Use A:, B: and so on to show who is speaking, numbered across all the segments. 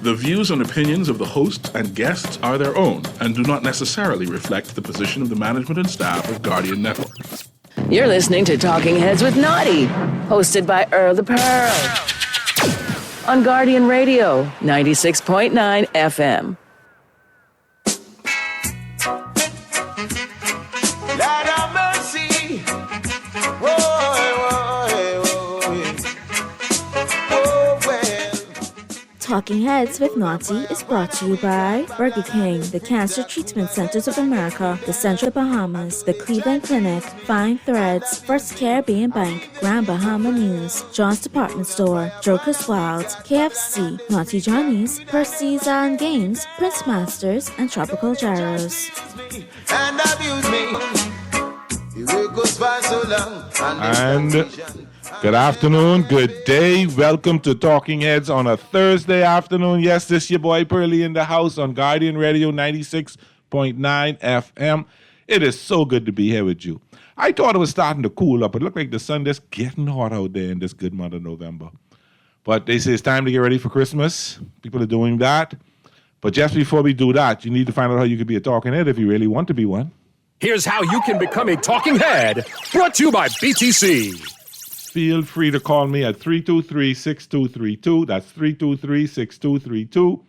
A: The views and opinions of the host and guests are their own and do not necessarily reflect the position of the management and staff of Guardian Network.
B: You're listening to Talking Heads with Naughty, hosted by Earl the Pearl, on Guardian Radio, 96.9 FM.
C: Lord have mercy.
D: Talking Heads with Naughty is brought to you by Burger King, the Cancer Treatment Centers of America, the Central Bahamas, the Cleveland Clinic, Fine Threads, First Caribbean Bank, Grand Bahama News, John's Department Store, Joker's Wild, KFC, Naughty Johnny's, Percy's and Games, Prince Masters, and Tropical Gyros.
C: And abuse me. It goes by so long.
E: And good afternoon, good day. Welcome to Talking Heads on a Thursday afternoon. Yes, this your boy Pearly in the house on Guardian Radio 96.9 FM. It is so good to be here with you. I thought it was starting to cool up. It looked like the sun is getting hot out there in this good month of November. But they say it's time to get ready for Christmas. People are doing that. But just before we do that, you need to find out how you can be a talking head if you really want to be one.
F: Here's how you can become a talking head. Brought to you by BTC.
E: Feel free to call me at 323-6232. That's 323-6232.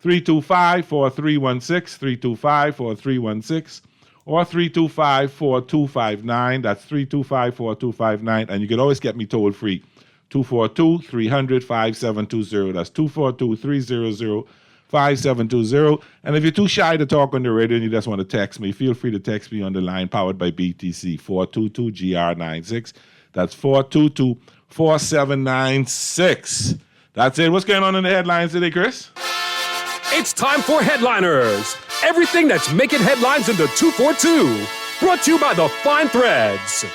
E: 325-4316. 325-4316. Or 325-4259. That's 325-4259. And you can always get me toll free. 242-300-5720. That's 242-300-5720. And if you're too shy to talk on the radio and you just want to text me, feel free to text me on the line powered by BTC 422-GR96. That's 422-4796. That's it. What's going on in the headlines today, Chris?
F: It's time for Headliners. Everything that's making headlines in the 242. Brought to you by the Fine Threads.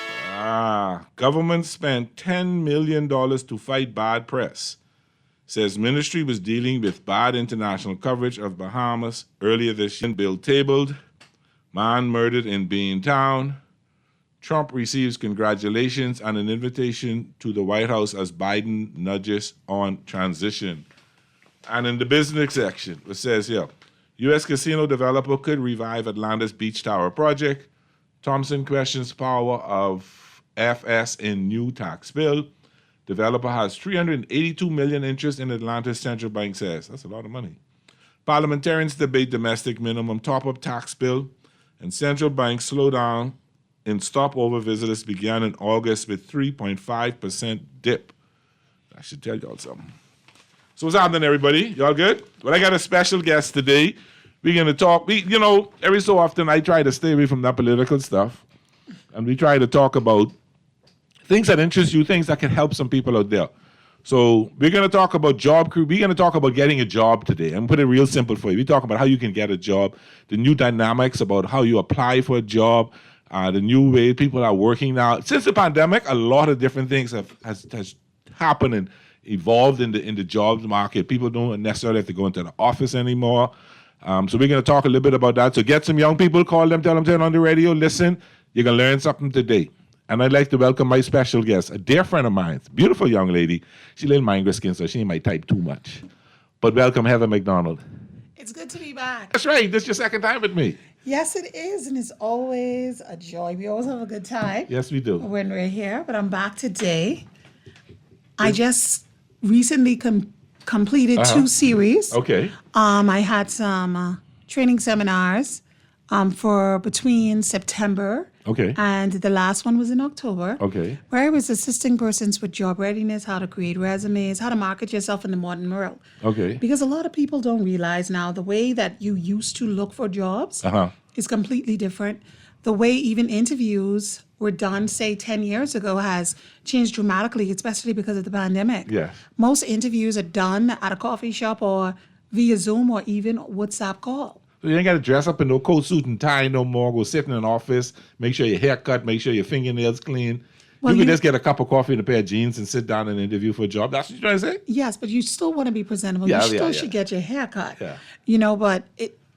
E: Government spent $10 million to fight bad press. Says ministry was dealing with bad international coverage of Bahamas earlier this year. Bill tabled. Man murdered in Beantown. Trump receives congratulations and an invitation to the White House as Biden nudges on transition. And in the business section, it says here, U.S. casino developer could revive Atlanta's Beach Tower project. Thompson questions power of FS in new tax bill. Developer has $382 million interest in Atlanta's central bank says. That's a lot of money. Parliamentarians debate domestic minimum top-up tax bill. And central bank slowdown in stopover visitors began in August with 3.5% dip. I should tell y'all something. So what's happening, everybody? Y'all good? Well, I got a special guest today. We're going to talk. Every so often I try to stay away from that political stuff. And we try to talk about things that interest you, things that can help some people out there. So we're going to talk about job crew. We're going to talk about getting a job today. I'm going to put it real simple for you. We talk about how you can get a job, the new dynamics about how you apply for a job, the new way people are working now. Since the pandemic, a lot of different things has happened and evolved in the jobs market. People don't necessarily have to go into the office anymore. So we're going to talk a little bit about that. So get some young people, call them, tell them, turn on the radio, listen. You're going to learn something today. And I'd like to welcome my special guest, a dear friend of mine, beautiful young lady. She's a little migrant skin, so she might type too much. But welcome, Heather McDonald.
G: It's good to be back.
E: That's right. This is your second time with me.
G: Yes, it is, and it's always a joy. We always have a good time.
E: Yes, we do.
G: When we're here, but I'm back today. I just recently completed 2 series.
E: Okay.
G: I had some training seminars for between September and the last one was in October.
E: Okay.
G: Where I was assisting persons with job readiness, how to create resumes, how to market yourself in the modern world.
E: Okay.
G: Because a lot of people don't realize now the way that you used to look for jobs is completely different. The way even interviews were done, say, 10 years ago has changed dramatically, especially because of the pandemic.
E: Yes.
G: Most interviews are done at a coffee shop or via Zoom or even WhatsApp call.
E: So you ain't got to dress up in no coat, suit, and tie no more. Go sit in an office, make sure your hair cut, make sure your fingernails clean. Well, you can just get a cup of coffee and a pair of jeans and sit down and interview for a job. That's what you're trying to say?
G: Yes, but you still want to be presentable. You still should get your hair cut.
E: Yeah.
G: But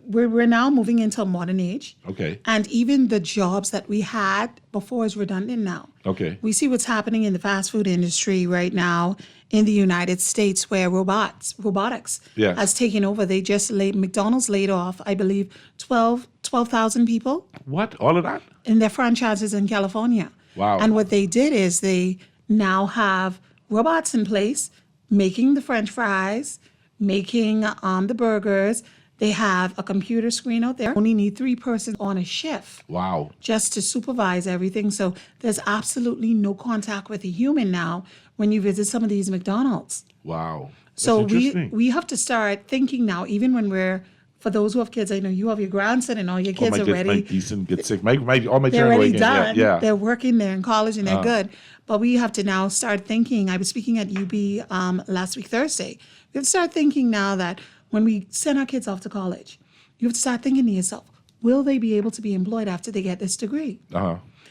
G: we're now moving into a modern age.
E: Okay.
G: And even the jobs that we had before is redundant now.
E: Okay.
G: We see what's happening in the fast food industry right now in the United States, where robotics
E: Yes.
G: has taken over. McDonald's laid off, I believe, 12,000 people
E: What? All of that?
G: in their franchises in California.
E: Wow.
G: And what they did is they now have robots in place making the French fries, making the burgers. They have a computer screen out there. Only need 3 persons on a shift
E: Wow.
G: just to supervise everything. So there's absolutely no contact with a human now when you visit some of these McDonald's.
E: Wow. That's
G: So
E: interesting.
G: we have to start thinking now, even when for those who have kids, I know you have your grandson and all your kids
E: my
G: are
E: kids
G: ready.
E: might decent get sick. All my
G: They're
E: children are
G: already
E: working.
G: done.
E: Yeah.
G: They're working, they're in college, and they're good. But we have to now start thinking. I was speaking at UB last week, Thursday. We have to start thinking now that when we send our kids off to college, you have to start thinking to yourself, will they be able to be employed after they get this degree?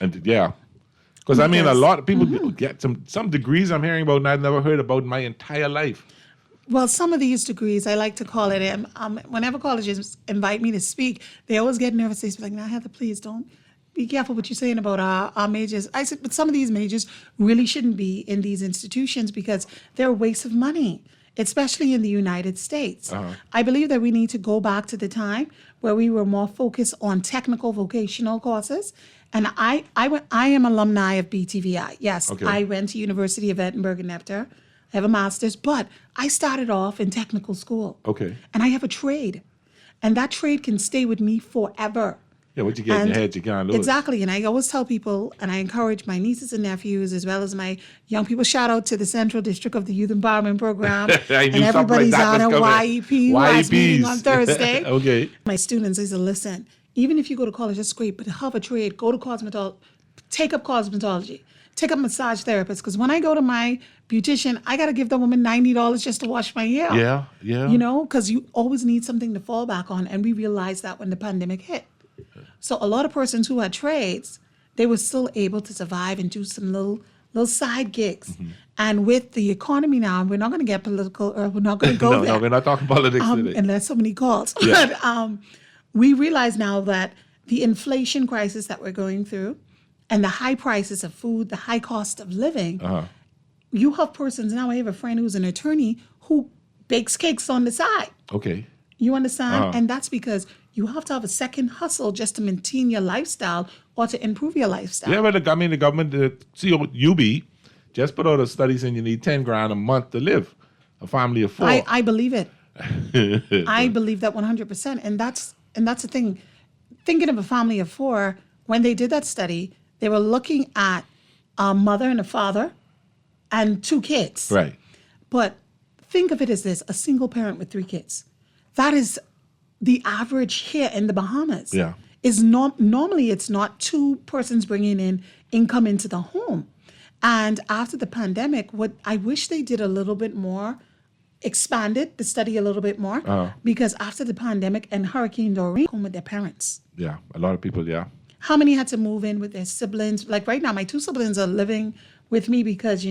E: And yeah. Because I mean, a
G: Because-
E: lot of people get some degrees I'm hearing about and I've never heard about in my entire life.
G: Well, some of these degrees, I like to call it, whenever colleges invite me to speak, they always get nervous. They say, like, now, Heather, please don't be careful what you're saying about our majors. I said, but some of these majors really shouldn't be in these institutions because they're a waste of money, especially in the United States. I believe that we need to go back to the time where we were more focused on technical vocational courses. And I am alumni of BTVI. Yes,
E: Okay.
G: I went to University of Edinburgh and Neptune. I have a master's, but I started off in technical school.
E: Okay.
G: And I have a trade. And that trade can stay with me forever.
E: Yeah, what you get in
G: And
E: your head, you can't lose.
G: Exactly. And I always tell people, and I encourage my nieces and nephews, as well as my young people, shout out to the Central District of the Youth Empowerment Program.
E: I knew
G: And everybody's
E: something like that
G: on a
E: was coming.
G: YEP, who has meeting on
E: YEPs.
G: Thursday.
E: Okay.
G: My students, I said, listen, even if you go to college, that's great, but have a trade, go to cosmetology, take up cosmetology, take up massage therapist. Because when I go to my beautician, I got to give the woman $90 just to wash my hair.
E: Yeah.
G: You know, because you always need something to fall back on. And we realized that when the pandemic hit. So a lot of persons who had trades, they were still able to survive and do some little side gigs.
E: Mm-hmm.
G: And with the economy now, and we're not going to get political, or we're not going to go there.
E: No, we're not talking politics today.
G: Unless somebody calls.
E: Yeah.
G: But we realize now that the inflation crisis that we're going through and the high prices of food, the high cost of living, you have persons now. I have a friend who's an attorney who bakes cakes on the side.
E: Okay.
G: You understand? And that's because you have to have a second hustle just to maintain your lifestyle or to improve your lifestyle.
E: Yeah, but the government, UB, just put out a study saying you need 10 grand a month to live. A family of 4.
G: I believe it. I believe that 100%. And that's the thing. Thinking of a family of 4, when they did that study, they were looking at a mother and a father and 2 kids.
E: Right.
G: But think of it as this, a single parent with 3 kids. That is the average here in the Bahamas.
E: Yeah.
G: Is normally it's not 2 persons bringing in income into the home. And after the pandemic, what I wish they did a little bit more, expanded the study a little bit more, because after the pandemic and Hurricane Doreen, home with their parents.
E: Yeah, a lot of people, yeah.
G: How many had to move in with their siblings? Like right now, my 2 siblings are living with me because,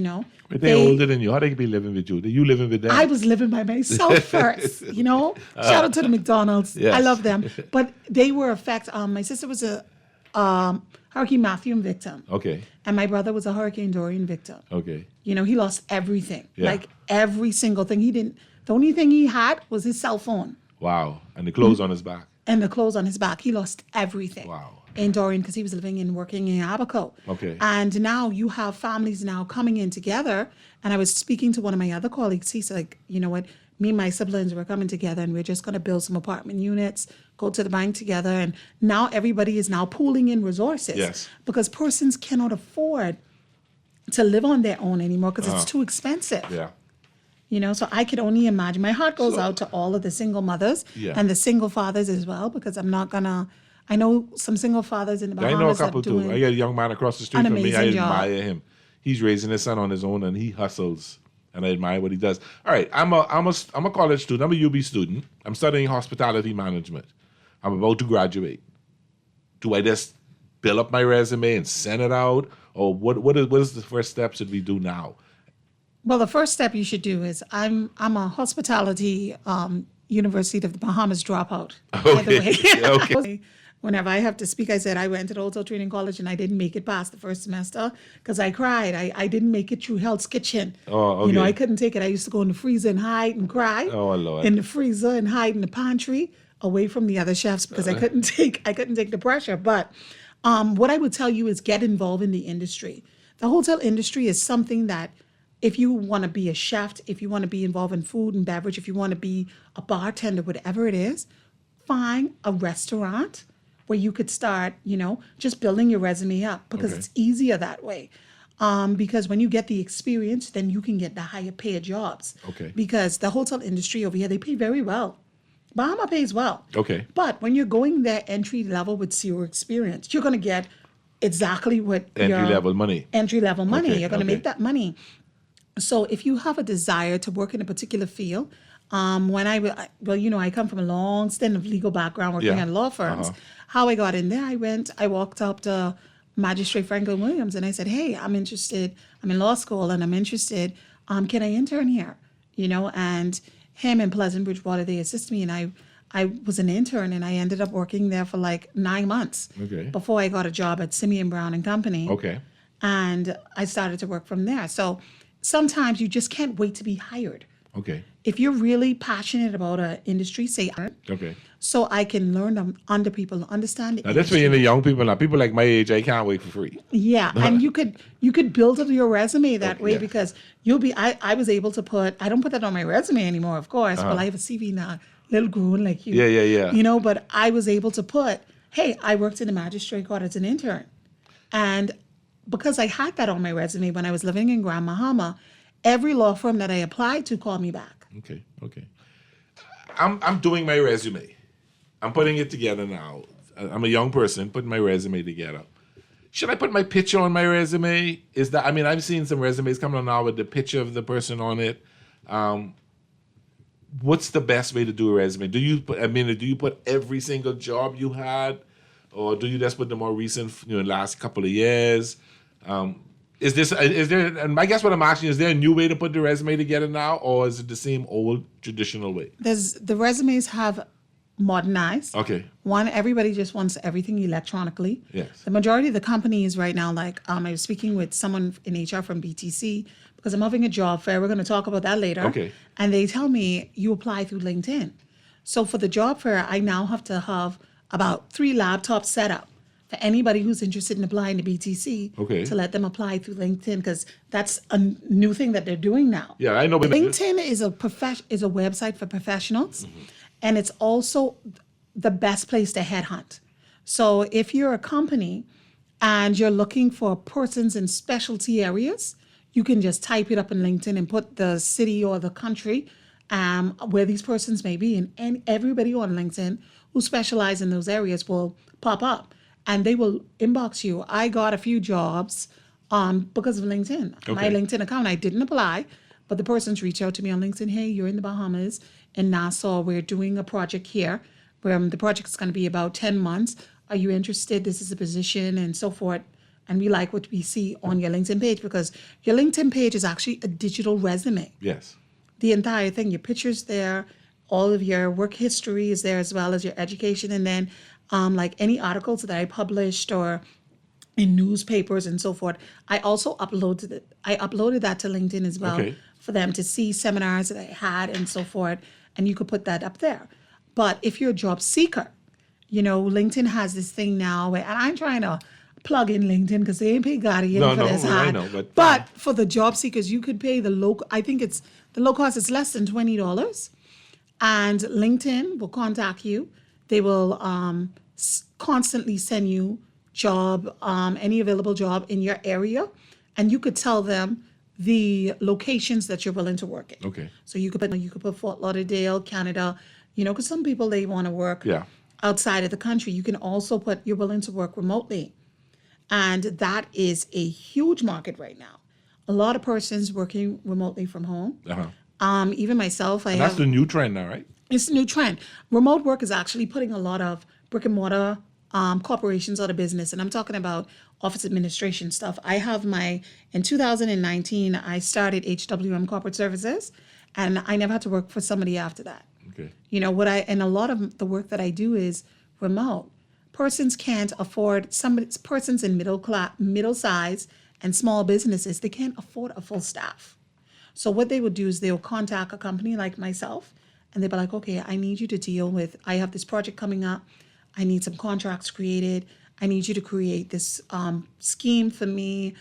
E: But they're older than you. How they be living with you? You living with them?
G: I was living by myself first, Shout out to the McDonald's.
E: Yes.
G: I love them. But they were affected. My sister was a Hurricane Matthew victim.
E: Okay.
G: And my brother was a Hurricane Dorian victim.
E: Okay.
G: He lost everything.
E: Yeah.
G: Like every single thing. The only thing he had was his cell phone
E: Wow. And the clothes on his back.
G: and the clothes on his back. He lost everything.
E: Wow.
G: In Dorian because he was living and working in Abaco.
E: Okay.
G: And now you have families now coming in together. And I was speaking to one of my other colleagues. He's like, you know what? Me and my siblings were coming together and we're just going to build some apartment units, go to the bank together. And now everybody is now pooling in resources.
E: Yes.
G: Because persons cannot afford to live on their own anymore because it's too expensive.
E: Yeah.
G: So I could only imagine. My heart goes out to all of the single mothers
E: Yeah.
G: and the single fathers as well, because I'm not gonna. I know some single fathers in the
E: I
G: Bahamas
E: know a
G: that
E: couple too.
G: doing
E: I got a young man across the street
G: an
E: from me. I
G: amazing job.
E: admire him. He's raising his son on his own and he hustles. And I admire what he does. All right, I'm a college student. I'm a UB student. I'm studying hospitality management. I'm about to graduate. Do I just build up my resume and send it out, or what is the first step should we do now?
G: Well, the first step you should do is I'm a hospitality University of the Bahamas dropout. By the way.
E: Okay.
G: Whenever I have to speak, I said I went to the Hotel Training College and I didn't make it past the first semester because I cried. I didn't make it through Hell's Kitchen.
E: Oh, okay.
G: You know, I couldn't take it. I used to go in the freezer and hide and cry.
E: Oh, Lord.
G: In the freezer and hide in the pantry away from the other chefs because I couldn't take the pressure. But what I would tell you is get involved in the industry. The hotel industry is something that if you want to be a chef, if you want to be involved in food and beverage, if you want to be a bartender, whatever it is, find a restaurant where you could start, just building your resume up because it's easier that way. Because when you get the experience, then you can get the higher paid jobs.
E: Okay.
G: Because the hotel industry over here, they pay very well. Bahama pays well.
E: Okay.
G: But when you're going there entry level with zero experience, you're going to get exactly what
E: Entry-level money.
G: Entry-level money.
E: Okay,
G: You're going to
E: okay.
G: make that money. So if you have a desire to work in a particular field, I come from a long stint of legal background working
E: Yeah.
G: at law firms. How I got in there, I walked up to Magistrate Franklin Williams and I said, hey, I'm interested. I'm in law school and I'm interested. Can I intern here? And him and Pleasant Bridgewater, they assist me and I was an intern and I ended up working there for like 9 months before I got a job at Simeon Brown and Company.
E: Okay.
G: And I started to work from there. So sometimes you just can't wait to be hired.
E: Okay.
G: If you're really passionate about an industry, say,
E: Okay.
G: so I can learn under people, understand the
E: Now that's for
G: industry.
E: the young people. Now people like my age, I can't wait for free.
G: Yeah, and you could build up your resume that way
E: yeah.
G: because you'll be. I was able to I don't put that on my resume anymore, of course. But I have a CV now, little grown like you.
E: Yeah.
G: But I was able to put, hey, I worked in the magistrate court as an intern, and because I had that on my resume when I was living in Grand Bahama, every law firm that I applied to called me back.
E: Okay. I'm doing my resume. I'm putting it together now. I'm a young person putting my resume together. Should I put my picture on my resume? I've seen some resumes coming on now with the picture of the person on it. What's the best way to do a resume? Do you put every single job you had, or do you just put the more recent, last couple of years? Is there? And I guess what I'm asking is there a new way to put the resume together now, or is it the same old traditional way?
G: The resumes have modernized.
E: Okay.
G: One, everybody just wants everything electronically.
E: Yes.
G: The majority of the companies right now, like I was speaking with someone in HR from BTC because I'm having a job fair. We're going to talk about that later.
E: Okay.
G: And they tell me you apply through LinkedIn. So for the job fair, I now have to have about 3 laptops set up for anybody who's interested in applying to BTC to let them apply through LinkedIn because that's a new thing that they're doing now.
E: Yeah, I know.
G: LinkedIn is a website for professionals, and it's also the best place to headhunt. So if you're a company and you're looking for persons in specialty areas, you can just type it up in LinkedIn and put the city or the country where these persons may be, and everybody on LinkedIn who specialize in those areas will pop up. And they will inbox you. I got a few jobs because of LinkedIn. My LinkedIn account, I didn't apply, but the person's reached out to me on LinkedIn. Hey, you're in the Bahamas, in Nassau. We're doing a project here where the project is going to be about 10 months. Are you interested? This is a position and so forth. And we like what we see on your LinkedIn page because your LinkedIn page is actually a digital resume.
E: Yes.
G: The entire thing, your picture's there, all of your work history is there as well as your education. And then like any articles that I published or in newspapers and so forth, I also uploaded that to LinkedIn as well for them to see seminars that I had and so forth. And you could put that up there. But if you're a job seeker, LinkedIn has this thing now where, and I'm trying to plug in LinkedIn because they ain't pay Gotti for this
E: I
G: hard.
E: know,
G: but for the job seekers, you could pay the low cost is less than $20. And LinkedIn will contact you. They will constantly send you any available job in your area, and you could tell them the locations that you're willing to work in.
E: Okay.
G: So you could put Fort Lauderdale, Canada, because some people they want to work outside of the country. You can also put you're willing to work remotely, and that is a huge market right now. A lot of persons working remotely from home. Even myself,
E: That's the new trend now, right?
G: It's a new trend. Remote work is actually putting a lot of brick and mortar corporations out of business. And I'm talking about office administration stuff. In 2019, I started HWM Corporate Services, and I never had to work for somebody after that.
E: Okay.
G: You know, and a lot of the work that I do is remote. Persons can't afford, persons in middle size and small businesses, they can't afford a full staff. So what they would do is they'll contact a company like myself and they'll be like, okay, I need you to deal with, I have this project coming up. I need some contracts created. I need you to create this scheme for me,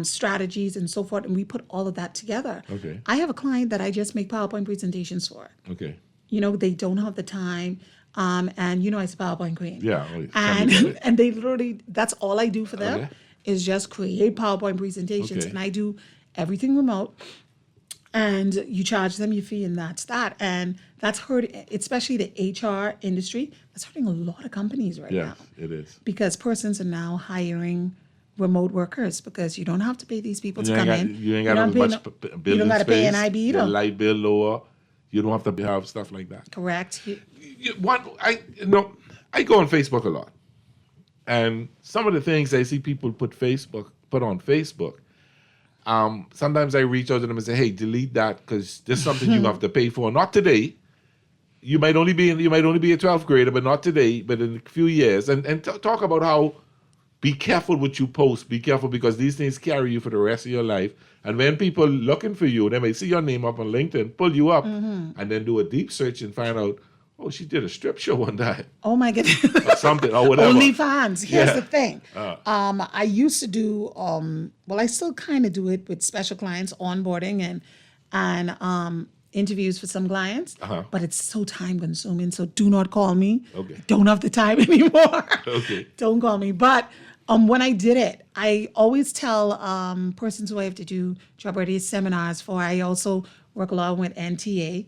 G: strategies and so forth. And we put all of that together.
E: Okay.
G: I have a client that I just make PowerPoint presentations for.
E: Okay.
G: You know, they don't have the time. And you know, it's a PowerPoint queen.
E: Yeah. Well,
G: And they literally, that's all I do for them
E: Okay.
G: is just create PowerPoint presentations.
E: Okay.
G: And I do everything remote. And you charge them your fee, and that's that. And that's hurt, especially the HR industry. That's hurting a lot of companies right
E: yeah,
G: now
E: it is.
G: because persons are now hiring remote workers because you don't have to pay these people to
E: You
G: come
E: ain't got,
G: in.
E: you ain't got
G: don't
E: as
G: pay
E: much
G: no-
E: building
G: You don't got to pay an
E: space,
G: IB
E: your
G: either.
E: light bill lower. You don't have to have stuff like that.
G: Correct.
E: I go on Facebook a lot, and some of the things I see people put on Facebook. Sometimes I reach out to them and say, "Hey, delete that because there's something you have to pay for. Not today. You might only be a 12th grader, but not today. But in a few years." And talk about how be careful what you post. Be careful because these things carry you for the rest of your life. And when people looking for you, they may see your name up on LinkedIn, pull you up, and then do a deep search and find out, oh, she did a strip show one time.
G: Oh my goodness.
E: Or something or whatever.
G: OnlyFans. Here's
E: Yeah.
G: the thing. I used to do, well, I still kind of do it with special clients, onboarding and interviews for some clients, but it's so time consuming. So do not call me.
E: Okay.
G: I don't have the time anymore.
E: Okay.
G: Don't call me. But when I did it, I always tell persons who I have to do job readiness seminars for. I also work a lot with NTA.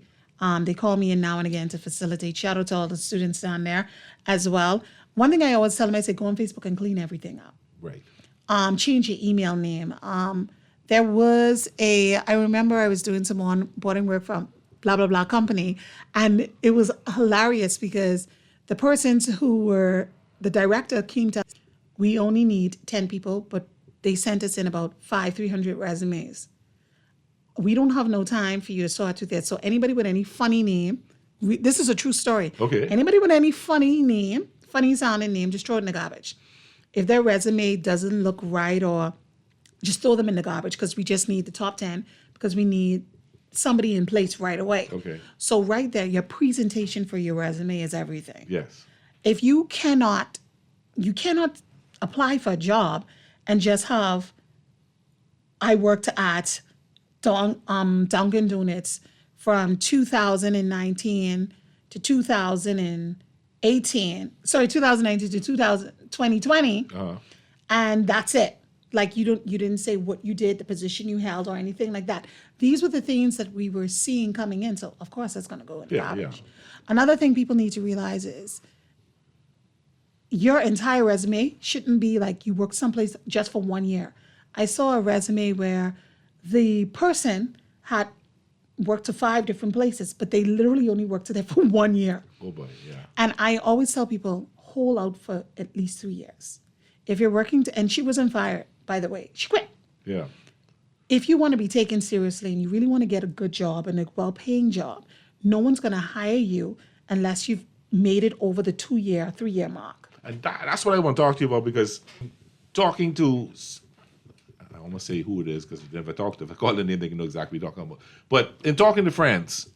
G: They call me in now and again to facilitate. Shout out to all the students down there as well. One thing I always tell them, I say, go on Facebook and clean everything up.
E: Right.
G: Change your email name. There was I remember I was doing some onboarding work from blah, blah, blah company. And it was hilarious because the persons who were, the director came to us, we only need 10 people, but they sent us in about 300 resumes. We don't have no time for you to sort through that. So anybody with any funny name, this is a true story.
E: Okay.
G: Anybody with any funny name, funny sounding name, just throw it in the garbage. If their resume doesn't look right, or just throw them in the garbage because we just need the top 10 because we need somebody in place right away.
E: Okay.
G: So right there, your presentation for your resume is everything.
E: Yes.
G: If you cannot apply for a job and just have, I worked at Dunkin' Donuts from 2019 to 2018. Sorry, 2019 to 2020, and that's it. Like you didn't say what you did, the position you held, or anything like that. These were the things that we were seeing coming in. So of course that's going to go in the garbage.
E: Yeah.
G: Another thing people need to realize is your entire resume shouldn't be like you worked someplace just for 1 year. I saw a resume where the person had worked to 5 different places, but they literally only worked there for 1 year.
E: Oh boy, yeah.
G: And I always tell people, hold out for at least 3 years. If you're working, and she wasn't fired, by the way, she quit.
E: Yeah.
G: If you want to be taken seriously and you really want to get a good job and a well-paying job, no one's going to hire you unless you've made it over the 2-year, 3-year mark.
E: And that's what I want to talk to you about, because talking to, I almost say who it is because if I call the name, they can know exactly what I'm talking about. But in talking to friends,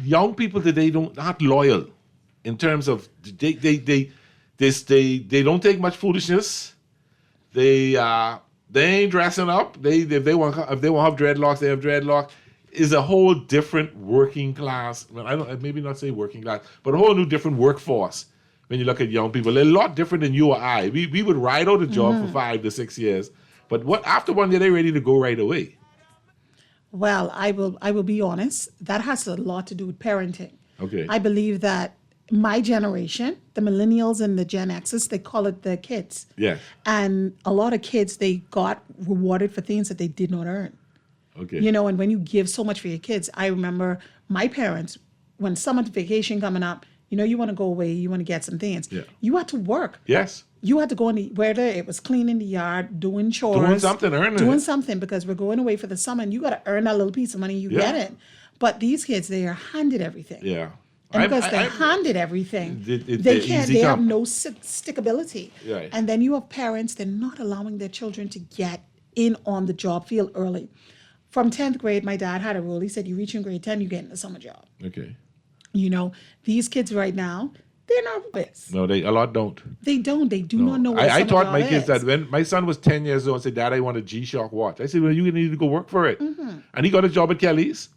E: young people today not loyal in terms of they don't take much foolishness. They ain't dressing up. If they want to have dreadlocks, they have dreadlocks. Is a whole different working class. Well, I maybe not say working class, but a whole new different workforce. When you look at young people, they're a lot different than you or I. We would ride out a job for 5 to 6 years, but after 1 year they're ready to go right away.
G: Well, I will be honest. That has a lot to do with parenting.
E: Okay.
G: I believe that my generation, the millennials and the Gen X's, they call it the kids.
E: Yes.
G: And a lot of kids, they got rewarded for things that they did not earn.
E: Okay.
G: You know, and when you give so much for your kids, I remember my parents, when summer vacation coming up, you know, you want to go away, you want to get some things.
E: Yeah.
G: You had to work.
E: Yes.
G: You had to go whether it was cleaning the yard, doing chores.
E: Doing something, earning
G: Doing
E: it.
G: something because we're going away for the summer and you got to earn that little piece of money you
E: Yeah.
G: get it. But these kids, they are handed everything.
E: Yeah.
G: And because they're handed everything, they
E: easy
G: have
E: come.
G: no stickability.
E: Right.
G: And then you have parents, they're not allowing their children to get in on the job field early. From 10th grade, my dad had a rule. He said, you reach in grade 10, you get in a summer job.
E: Okay.
G: You know, these kids right now, they're not this.
E: No, a lot don't.
G: They don't. They do not know what
E: I
G: summer
E: taught
G: job
E: my kids
G: is.
E: that when my son was 10 years old and said, Dad, I want a G-Shock watch. I said, well, you need to go work for it.
G: Mm-hmm.
E: And he got a job at Kelly's.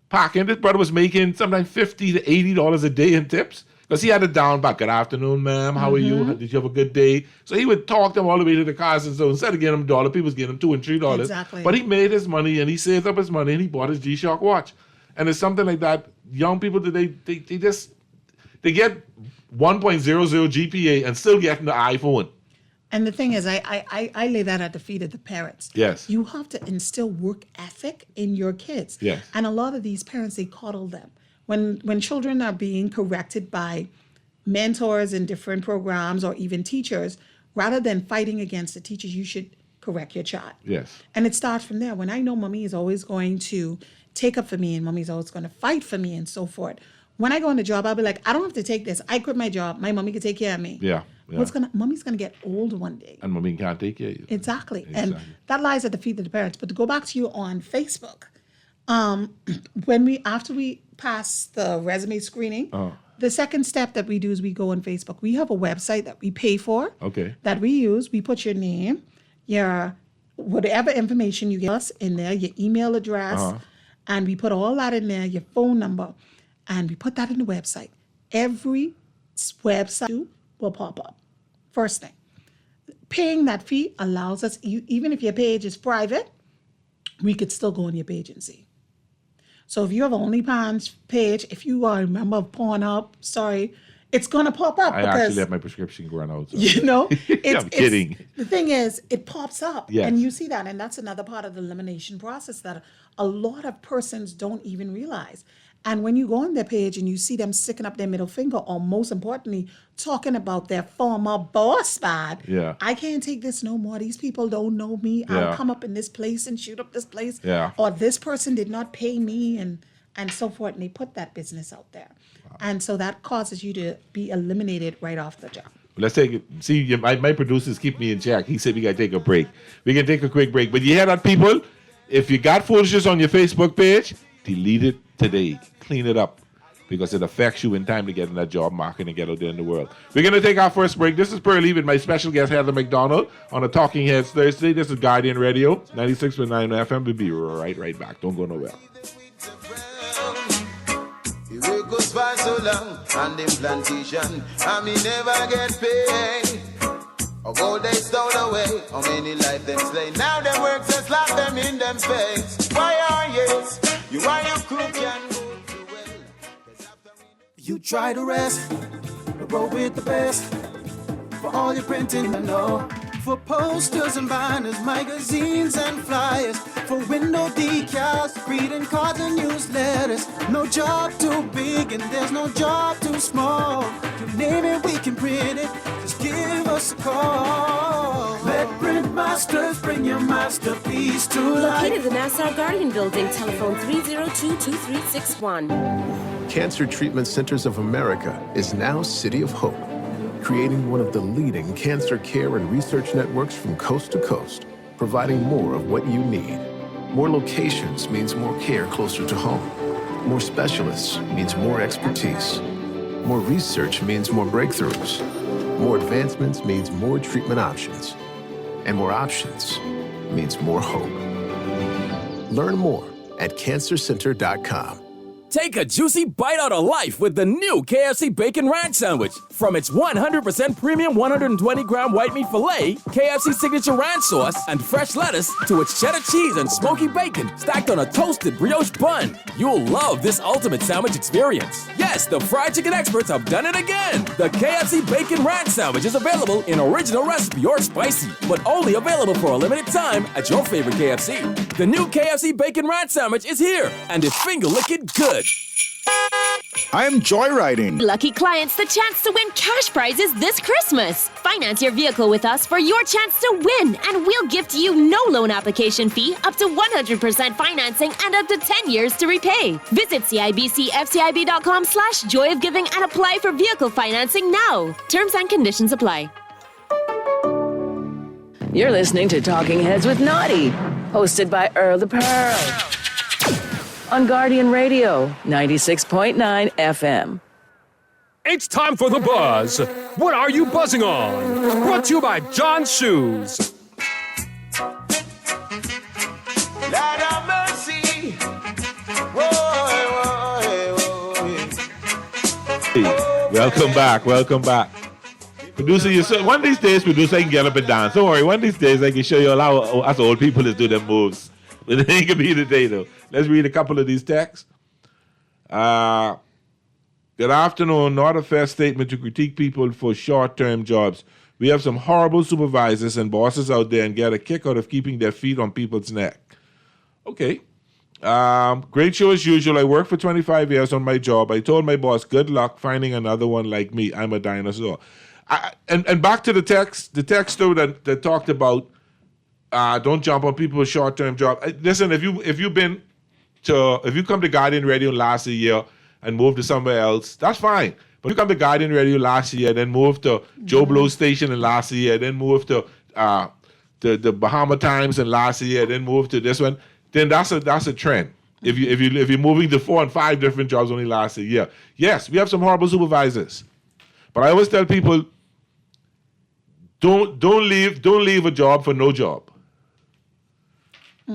E: Parking. This brother was making sometimes $50 to $80 a day in tips. Because he had a down back. Good afternoon, ma'am. How are you? Did you have a good day? So he would talk them all the way to the cars. And so instead of getting them $1, people was getting them $2 and $3.
G: Exactly.
E: But he made his money and he saved up his money and he bought his G-Shock watch. And it's something like that. Young people today, they get 1.00 GPA and still getting the iPhone.
G: And the thing is, I lay that at the feet of the parents.
E: Yes.
G: You have to instill work ethic in your kids.
E: Yes.
G: And a lot of these parents, they coddle them. When children are being corrected by mentors in different programs or even teachers, rather than fighting against the teachers, you should correct your child.
E: Yes.
G: And it starts from there. When I know mommy is always going to take up for me and mommy's always going to fight for me and so forth. When I go on the job, I'll be like, I don't have to take this. I quit my job. My mommy can take care of me.
E: Yeah.
G: Mommy's gonna get old one day.
E: And mommy can't take care of you.
G: Exactly. And that lies at the feet of the parents. But to go back to you on Facebook, after we pass the resume screening, the second step that we do is we go on Facebook. We have a website that we pay for.
E: Okay.
G: That we use. We put your name, your whatever information you give us in there, your email address, and we put all that in there, your phone number, and we put that in the website. Every website will pop up. First thing. Paying that fee allows us, even if your page is private, we could still go on your page and see. So if you have an OnlyFans page, if you are a member of Pornhub, sorry, it's going to pop up.
E: I actually let my prescription run out. So.
G: You know?
E: I'm kidding.
G: The thing is, it pops up.
E: Yes.
G: And you see that. And that's another part of the elimination process that a lot of persons don't even realize. And when you go on their page and you see them sticking up their middle finger, or most importantly, talking about their former boss bad, I can't take this no more. These people don't know me. I'll come up in this place and shoot up this place. Or this person did not pay me and so forth. And they put that business out there. Wow. And so that causes you to be eliminated right off the job.
E: Let's take it. See, my producers keep me in check. He said we got to take a break. We can take a quick break. But you hear that, people? If you got foolishness on your Facebook page, delete it today. Clean it up because it affects you in time to get in that job market and get out there in the world. We're going to take our first break. This is Pearlie with my special guest, Heather McDonald, on the Talking Heads Thursday. This is Guardian Radio, 96.9 FM. We'll be right back. Don't go nowhere.
C: The work goes by so long on them plantation, and me never get paid. Or gold they stole away, how many life them slay. Now them work just slap them in them face. Why are you? You are your crook and good to well.
H: You try to rest, but roll with the best. For all your printing, I know. For posters and banners, magazines and flyers. For window decals, greeting cards and newsletters. No job too big and there's no job too small. You name it, we can print it. Just give us a call. Let Print Masters bring your masterpiece to life.
I: Located in the Nassau Guardian Building, telephone 302-2361.
J: Cancer Treatment Centers of America is now City of Hope, creating one of the leading cancer care and research networks from coast to coast, providing more of what you need. More locations means more care closer to home. More specialists means more expertise. More research means more breakthroughs. More advancements means more treatment options. And more options means more hope. Learn more at cancercenter.com.
K: Take a juicy bite out of life with the new KFC Bacon Ranch Sandwich. From its 100% premium 120-gram white meat filet, KFC signature ranch sauce, and fresh lettuce, to its cheddar cheese and smoky bacon stacked on a toasted brioche bun. You'll love this ultimate sandwich experience. Yes, the fried chicken experts have done it again. The KFC Bacon Ranch Sandwich is available in original recipe or spicy, but only available for a limited time at your favorite KFC. The new KFC Bacon Ranch Sandwich is here, and it's finger-licking good.
L: I am joyriding.
I: Lucky clients the chance to win cash prizes this Christmas. Finance your vehicle with us for your chance to win, and we'll gift you no loan application fee, up to 100% financing, and up to 10 years to repay. Visit CIBCFCIB.com/joyofgiving and apply for vehicle financing now. Terms and conditions apply.
B: You're listening to Talking Heads with Naughty, hosted by Earl the Pearl. On Guardian Radio, 96.9 FM.
F: It's time for The Buzz. What are you buzzing on? Brought to you by John's Shoes.
C: Lord have mercy.
E: Welcome back. Producer, one of these days, producer, I can get up and dance. Don't worry, one of these days, I can show you all how us old people is do them moves. But it ain't gonna be today, though. Let's read a couple of these texts. Good afternoon. Not a fair statement to critique people for short-term jobs. We have some horrible supervisors and bosses out there and get a kick out of keeping their feet on people's neck. Okay. Great show as usual. I worked for 25 years on my job. I told my boss, good luck finding another one like me. I'm a dinosaur. And back to the text though that talked about don't jump on people with short-term job. Listen, if you come to Guardian Radio last year and move to somewhere else, that's fine. But if you come to Guardian Radio last year, then move to Joe Blow Station in last year, then move to the Bahama Times in last year, then move to this one, then that's a trend. If you're moving to 4 and 5 different jobs only last a year, yes, we have some horrible supervisors. But I always tell people, don't leave a job for no job.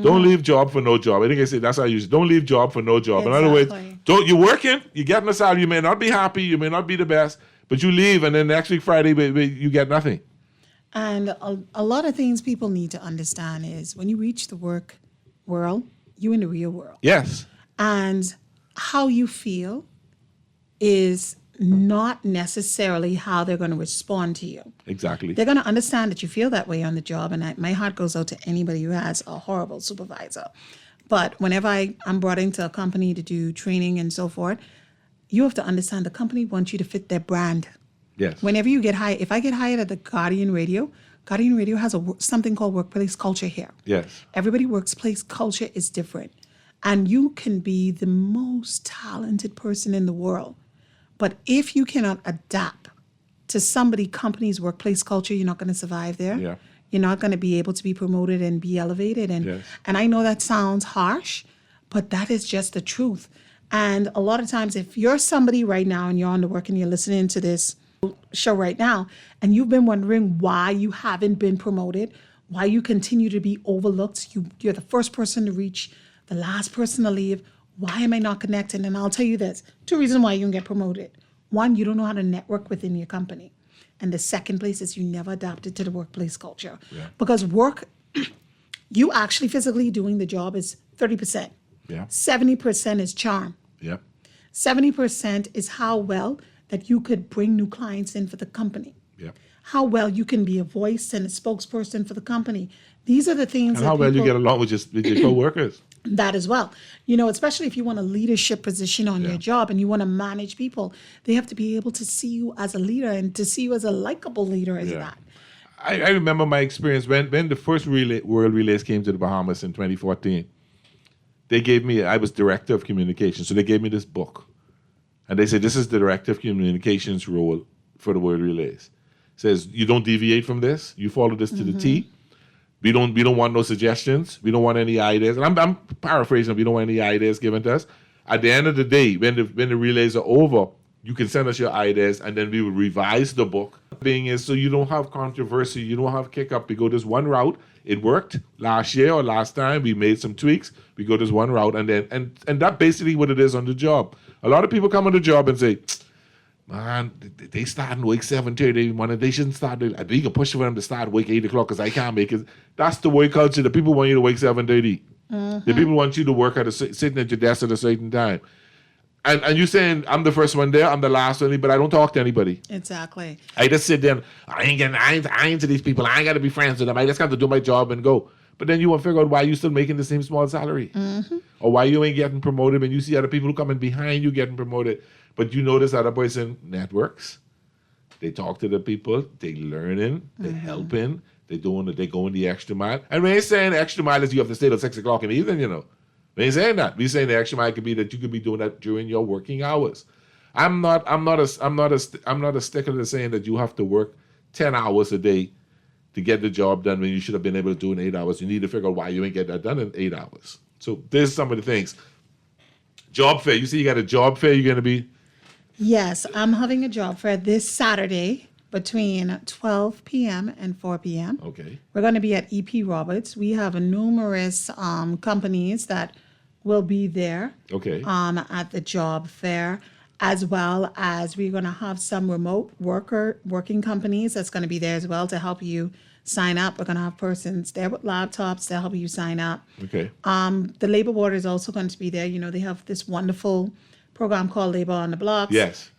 E: Don't leave job for no job. I think I say that's how I use it. Don't leave job for no job.
G: Exactly.
E: In other words, you're working, you're getting a salary, you may not be happy, you may not be the best, but you leave and then next week Friday you get nothing.
G: And a lot of things people need to understand is when you reach the work world, you're in the real world.
E: Yes.
G: And how you feel is not necessarily how they're going to respond to you.
E: Exactly.
G: They're going to understand that you feel that way on the job, and my heart goes out to anybody who has a horrible supervisor. But whenever I'm brought into a company to do training and so forth, you have to understand the company wants you to fit their brand.
E: Yes.
G: Whenever you get hired, if I get hired at the Guardian Radio has something called workplace culture here.
E: Yes.
G: Everybody workplace culture is different. And you can be the most talented person in the world. But if you cannot adapt to company's workplace culture, you're not going to survive there.
E: Yeah.
G: You're not going to be able to be promoted and be elevated. And I know that sounds harsh, but that is just the truth. And a lot of times, if you're somebody right now and you're on the work and you're listening to this show right now, and you've been wondering why you haven't been promoted, why you continue to be overlooked, you're the first person to reach, the last person to leave, why am I not connected? And I'll tell you this, 2 reasons why you can get promoted. 1, you don't know how to network within your company. And the second place is you never adapted to the workplace culture. Yeah. Because work, you actually physically doing the job is 30%.
E: Yeah.
G: 70% is charm.
E: Yeah.
G: 70% is how well that you could bring new clients in for the company.
E: Yeah.
G: How well you can be a voice and a spokesperson for the company. These are the things
E: and how well you get along with your co-workers.
G: That as well. Especially if you want a leadership position on your job and you want to manage people, they have to be able to see you as a leader and to see you as a likable leader as that.
E: I remember my experience when the first World Relays came to the Bahamas in 2014. I was director of communications, so they gave me this book. And they said, this is the director of communications role for the World Relays. It says, you don't deviate from this. You follow this to the T. We don't want no suggestions. We don't want any ideas. And I'm paraphrasing. We don't want any ideas given to us. At the end of the day, when the relays are over, you can send us your ideas, and then we will revise the book. The thing is, so you don't have controversy, you don't have kick up. We go this one route. It worked last year or last time. We made some tweaks. We go this one route, and then and that's basically what it is on the job. A lot of people come on the job and say, man, they start in wake 7:30. They shouldn't start. We can push for them to start wake 8 o'clock because I can't make it. That's the work culture. The people want you to wake 7:30. The people want you to work sitting at your desk at a certain time. And you saying I'm the first one there, I'm the last one, but I don't talk to anybody.
G: Exactly.
E: I just sit there. I ain't to these people. I ain't got to be friends with them. I just got to do my job and go. But then you want to figure out why you still making the same small salary. Or why you ain't getting promoted when you see other people who coming behind you getting promoted. But you notice other boys in networks. They talk to the people, they learning, they helping, they going the extra mile. And we ain't saying the extra mile is you have to stay till 6 o'clock in the evening, you know. We ain't saying that. We saying the extra mile could be that you could be doing that during your working hours. I'm not a stickler to saying that you have to work 10 hours a day to get the job done when you should have been able to do it in 8 hours. You need to figure out why you ain't get that done in 8 hours. So there's some of the things. Job fair. You see you got a job fair you're going to be?
G: Yes, I'm having a job fair this Saturday between 12 p.m. and 4 p.m.
E: Okay.
G: We're going to be at EP Roberts. We have numerous companies that will be there
E: Okay.
G: at the job fair, as well as we're going to have some remote working companies that's going to be there as well to help you sign up. We're going to have persons there with laptops to help you sign up.
E: Okay.
G: The Labor Board is also going to be there. You know, they have this wonderful program called Labor on the Blocks.
E: Yes.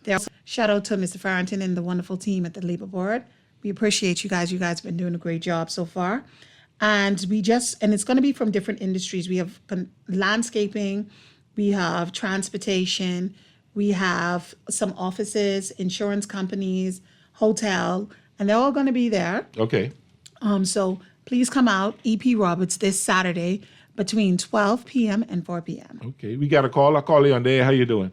G: Shout out to Mr. Farrington and the wonderful team at the Labor Board. We appreciate you guys. You guys have been doing a great job so far. And it's going to be from different industries. We have landscaping, we have transportation, we have some offices, insurance companies, hotel, and they're all going to be there.
E: Okay.
G: So please come out, EP Roberts, this Saturday between 12 p.m. and 4 p.m.
E: Okay. We got a call. I'll call you on there. How you doing?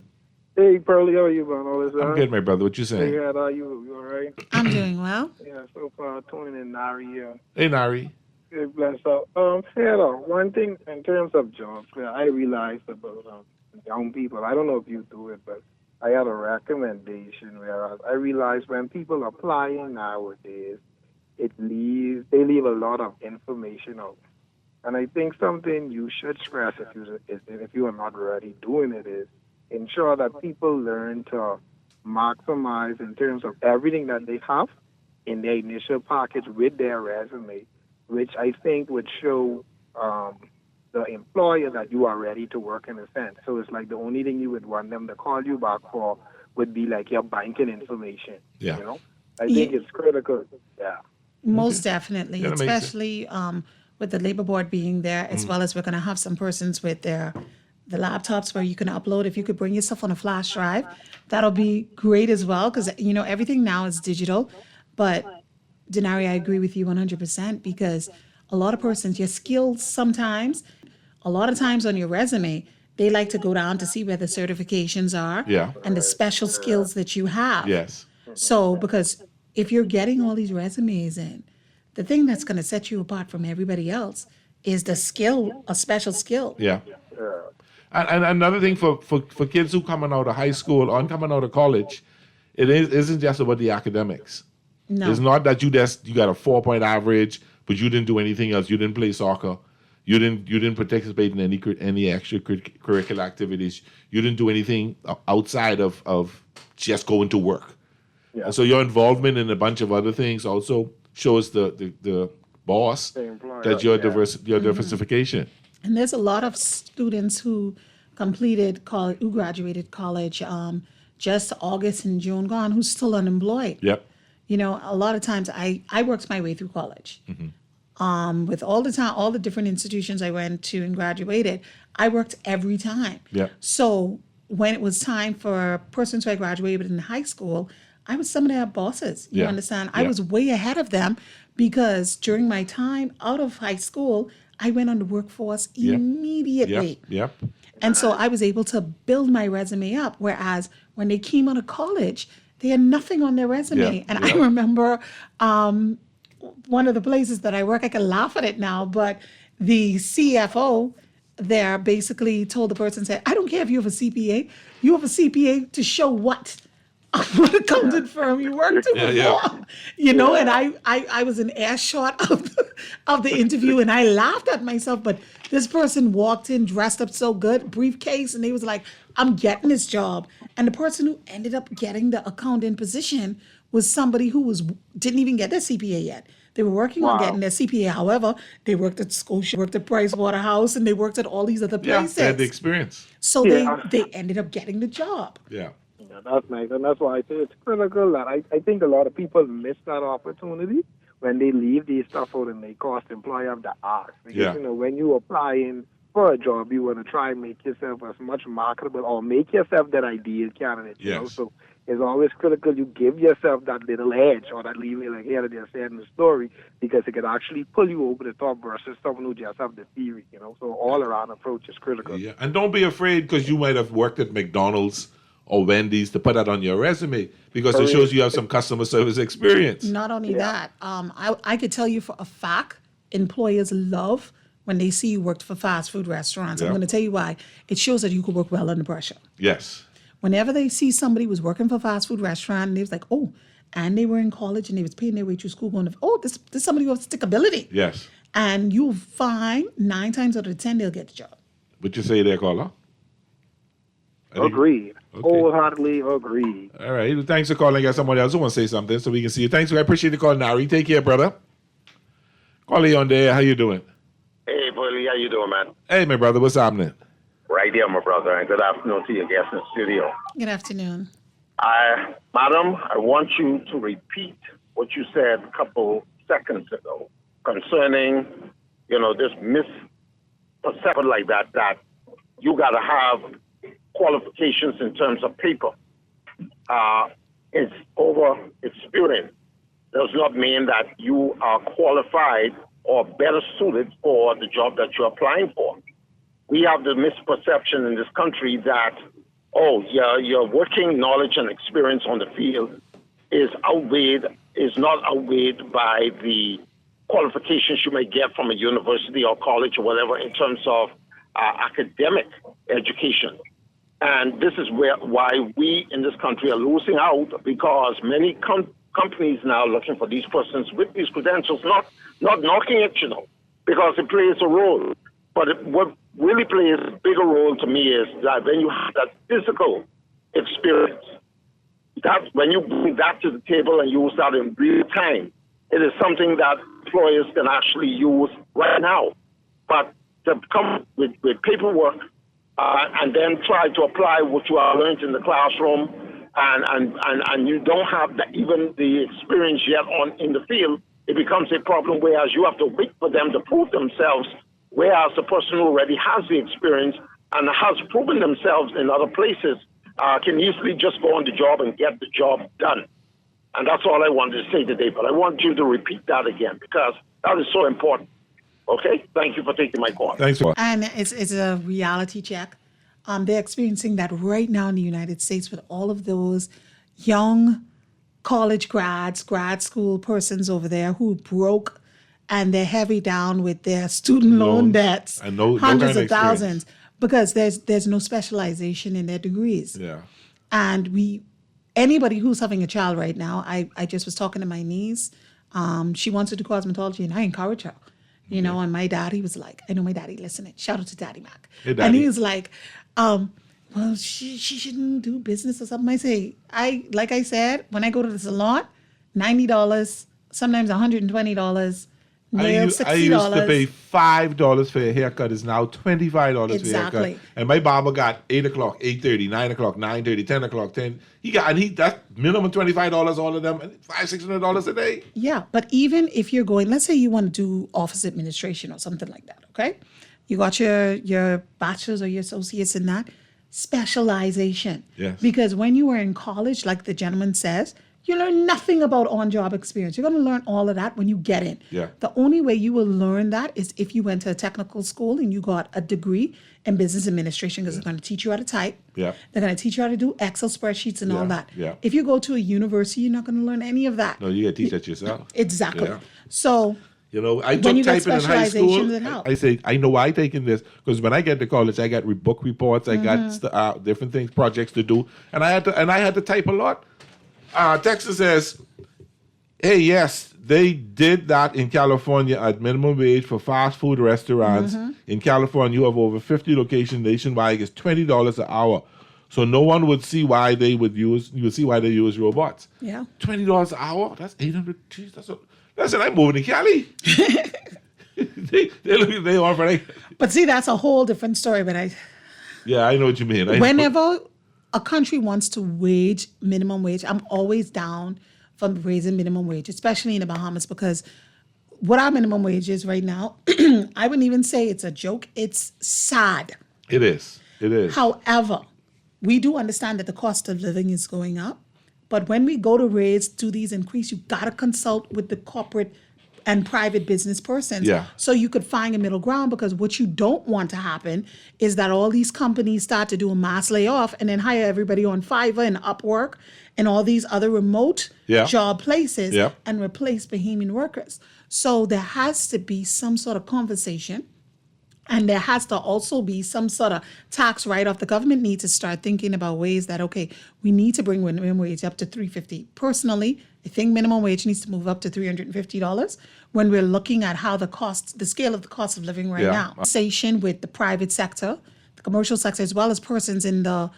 L: Hey, Pearlie, how are you, man? All this,
E: I'm good, my brother. What you saying?
L: Hey, how are you? You all right?
G: I'm doing well.
L: Yeah, so far, tuning in Nari here.
E: Hey, Nari.
L: Good, bless up. One thing in terms of jobs, I realized about young people, I don't know if you do it, but I had a recommendation where I realized when people applying nowadays, they leave a lot of information out. And I think something you should stress if you are not already doing it is ensure that people learn to maximize in terms of everything that they have in their initial package with their resume, which I think would show the employer that you are ready to work in a sense. So it's like the only thing you would want them to call you back for would be like your banking information.
E: Yeah.
L: You know? I think it's critical. Yeah.
G: Most definitely,
E: Yeah, that makes
G: especially with the Labor Board being there, as well as we're going to have some persons with the laptops where you can upload. If you could bring yourself on a flash drive, that'll be great as well, because you know everything now is digital. But Denari, I agree with you 100% because a lot of persons, your skills sometimes, a lot of times on your resume, they like to go down to see where the certifications are and the special skills that you have.
E: Yes.
G: So because if you're getting all these resumes in, the thing that's going to set you apart from everybody else is the skill, a special skill.
E: Yeah. And another thing for kids who coming out of high school or coming out of college, isn't just about the academics.
G: No.
E: It's not that you got a 4-point average, but you didn't do anything else. You didn't play soccer. You didn't participate in any extracurricular activities. You didn't do anything outside of just going to work. Yeah. And so your involvement in a bunch of other things also shows the boss that your diversification.
G: And there's a lot of students who completed college, who graduated college just August and June gone, who's still unemployed.
E: Yep.
G: You know, a lot of times I worked my way through college. With all the different institutions I went to and graduated, I worked every time.
E: Yeah.
G: So when it was time for persons who I graduated in high school, I was some of their bosses. You understand? I was way ahead of them because during my time out of high school, I went on the workforce immediately.
E: Yep.
G: And so I was able to build my resume up. Whereas when they came out of college, they had nothing on their resume. And I remember one of the places that I work, I can laugh at it now, but the CFO there basically told the person, said, I don't care if you have a CPA. You have a CPA to show what? What accountant firm you worked for, you know, and I was an earshot of the interview and I laughed at myself, but this person walked in dressed up so good, briefcase, and they was like, I'm getting this job. And the person who ended up getting the accountant position was somebody who didn't even get their CPA yet. They were working on getting their CPA. However, they worked at Scotia, worked at Price Waterhouse, and they worked at all these other places.
E: Yeah, they had the experience.
G: So they ended up getting the job.
E: Yeah.
L: Yeah, that's nice, and that's why I say it's critical that I think a lot of people miss that opportunity when they leave these stuff out and they cost employer have to ask. Because,
E: Yeah.
L: when you applying for a job, you want to try and make yourself as much marketable or make yourself that ideal candidate. You know?
E: Yes.
L: So it's always critical you give yourself that little edge or that leeway, like here they're saying in the story, because it can actually pull you over the top versus someone who just have the theory. So all around approach is critical.
E: Yeah, and don't be afraid because you might have worked at McDonald's or Wendy's to put that on your resume because it shows you have some customer service experience.
G: Not only that, I could tell you for a fact, employers love when they see you worked for fast food restaurants. I'm
E: Yeah.
G: going to tell you why. It shows that you could work well under pressure.
E: Yes.
G: Whenever they see somebody was working for a fast food restaurant, and they was like, oh, and they were in college and they was paying their way through school, going, this somebody who has stickability.
E: Yes.
G: And you'll find 9 times out of 10 they'll get the job.
E: What you say there, caller?
L: Agreed.
E: Okay.
L: Wholeheartedly agreed.
E: All right. Well, thanks for calling. I got somebody else who want to say something so we can see you. Thanks. I appreciate the call, Nari. Take care, brother. Callie on there. How you doing?
M: Hey, Bully, how you doing, man?
E: Hey, my brother. What's happening?
M: Right here, my brother, and good afternoon to your guests in the studio.
G: Good afternoon.
M: Madam, I want you to repeat what you said a couple seconds ago concerning, this misperception like that you got to have qualifications in terms of paper. It's over experience. Does not mean that you are qualified or better suited for the job that you're applying for. We have the misperception in this country that, your working knowledge and experience on the field is not outweighed by the qualifications you may get from a university or college or whatever in terms of academic education. And this is why we in this country are losing out, because many companies now are looking for these persons with these credentials, not knocking it, because it plays a role. But what really plays a bigger role to me is that when you have that physical experience, that when you bring that to the table and use that in real time, it is something that employers can actually use right now. But to come with paperwork and then try to apply what you have learned in the classroom and you don't have even the experience yet in the field, it becomes a problem, whereas you have to wait for them to prove themselves, whereas the person who already has the experience and has proven themselves in other places can easily just go on the job and get the job done. And that's all I wanted to say today, but I want you to repeat that again because that is so important. Okay? Thank you for taking my call.
E: Thanks for
G: And it's a reality check. They're experiencing that right now in the United States with all of those young college grads, grad school persons over there who broke and they're heavy down with their student loan debts,
E: and no
G: hundreds
E: kind
G: of thousands, because there's no specialization in their degrees.
E: Yeah.
G: And anybody who's having a child right now, I just was talking to my niece. She wants to do cosmetology, and I encourage her. And my daddy was like, I know my daddy listening. Shout out to Daddy Mac.
E: Hey, Daddy.
G: And he was like, well, she shouldn't do business or something. I say, like I said, when I go to the salon, $90, sometimes $120, nails $60.
E: I used to pay $5 for a haircut. It's now $25 for a haircut. And my barber got 8 o'clock, 8:30, 9 o'clock, 9:30, 10 o'clock, 10. That's minimum $25, all of them, and $500-$600 a day.
G: Yeah, but even if you're going, let's say you want to do office administration or something like that, okay? You got your bachelor's or your associates in that. Specialization.
E: Yes.
G: Because when you were in college, like the gentleman says, you learn nothing about on-job experience. You're going to learn all of that when you get in.
E: Yeah.
G: The only way you will learn that is if you went to a technical school and you got a degree in business administration, because they're going to teach you how to type.
E: Yeah.
G: They're going to teach you how to do Excel spreadsheets and all that.
E: Yeah.
G: If you go to a university, you're not going to learn any of that.
E: No, you got to teach that yourself.
G: Exactly.
E: Yeah.
G: So
E: I
G: when
E: took
G: you get
E: typing in high school.
G: specializations, it helps.
E: I say, I know why I'm taking this, because when I get to college, I got book reports, I got different things, projects to do, and I had to type a lot. Texas says, hey, yes, they did that in California at minimum wage for fast food restaurants. In California, you have over 50 locations nationwide. It's $20 an hour. So no one would see why they use robots.
G: Yeah.
E: $20 an hour? That's $800. Jeez, listen, I'm moving to Cali. they offer like.
G: But see, that's a whole different story. But
E: Yeah, I know what you mean.
G: Whenever a country wants to wage minimum wage, I'm always down from raising minimum wage, especially in the Bahamas, because what our minimum wage is right now, I wouldn't even say it's a joke. It's sad.
E: It is. It is.
G: However, we do understand that the cost of living is going up. But when we go to do these increase, you got to consult with the corporate and private business persons.
E: Yeah.
G: So you could find a middle ground, because what you don't want to happen is that all these companies start to do a mass layoff and then hire everybody on Fiverr and Upwork and all these other remote job places and replace Bahamian workers. So there has to be some sort of conversation, and there has to also be some sort of tax write-off. The government needs to start thinking about ways that, okay, we need to bring minimum wage up to $350. Personally, I think minimum wage needs to move up to $350 when we're looking at how the scale of the cost of living right now. Conversation with the private sector, the commercial sector, as well as persons in the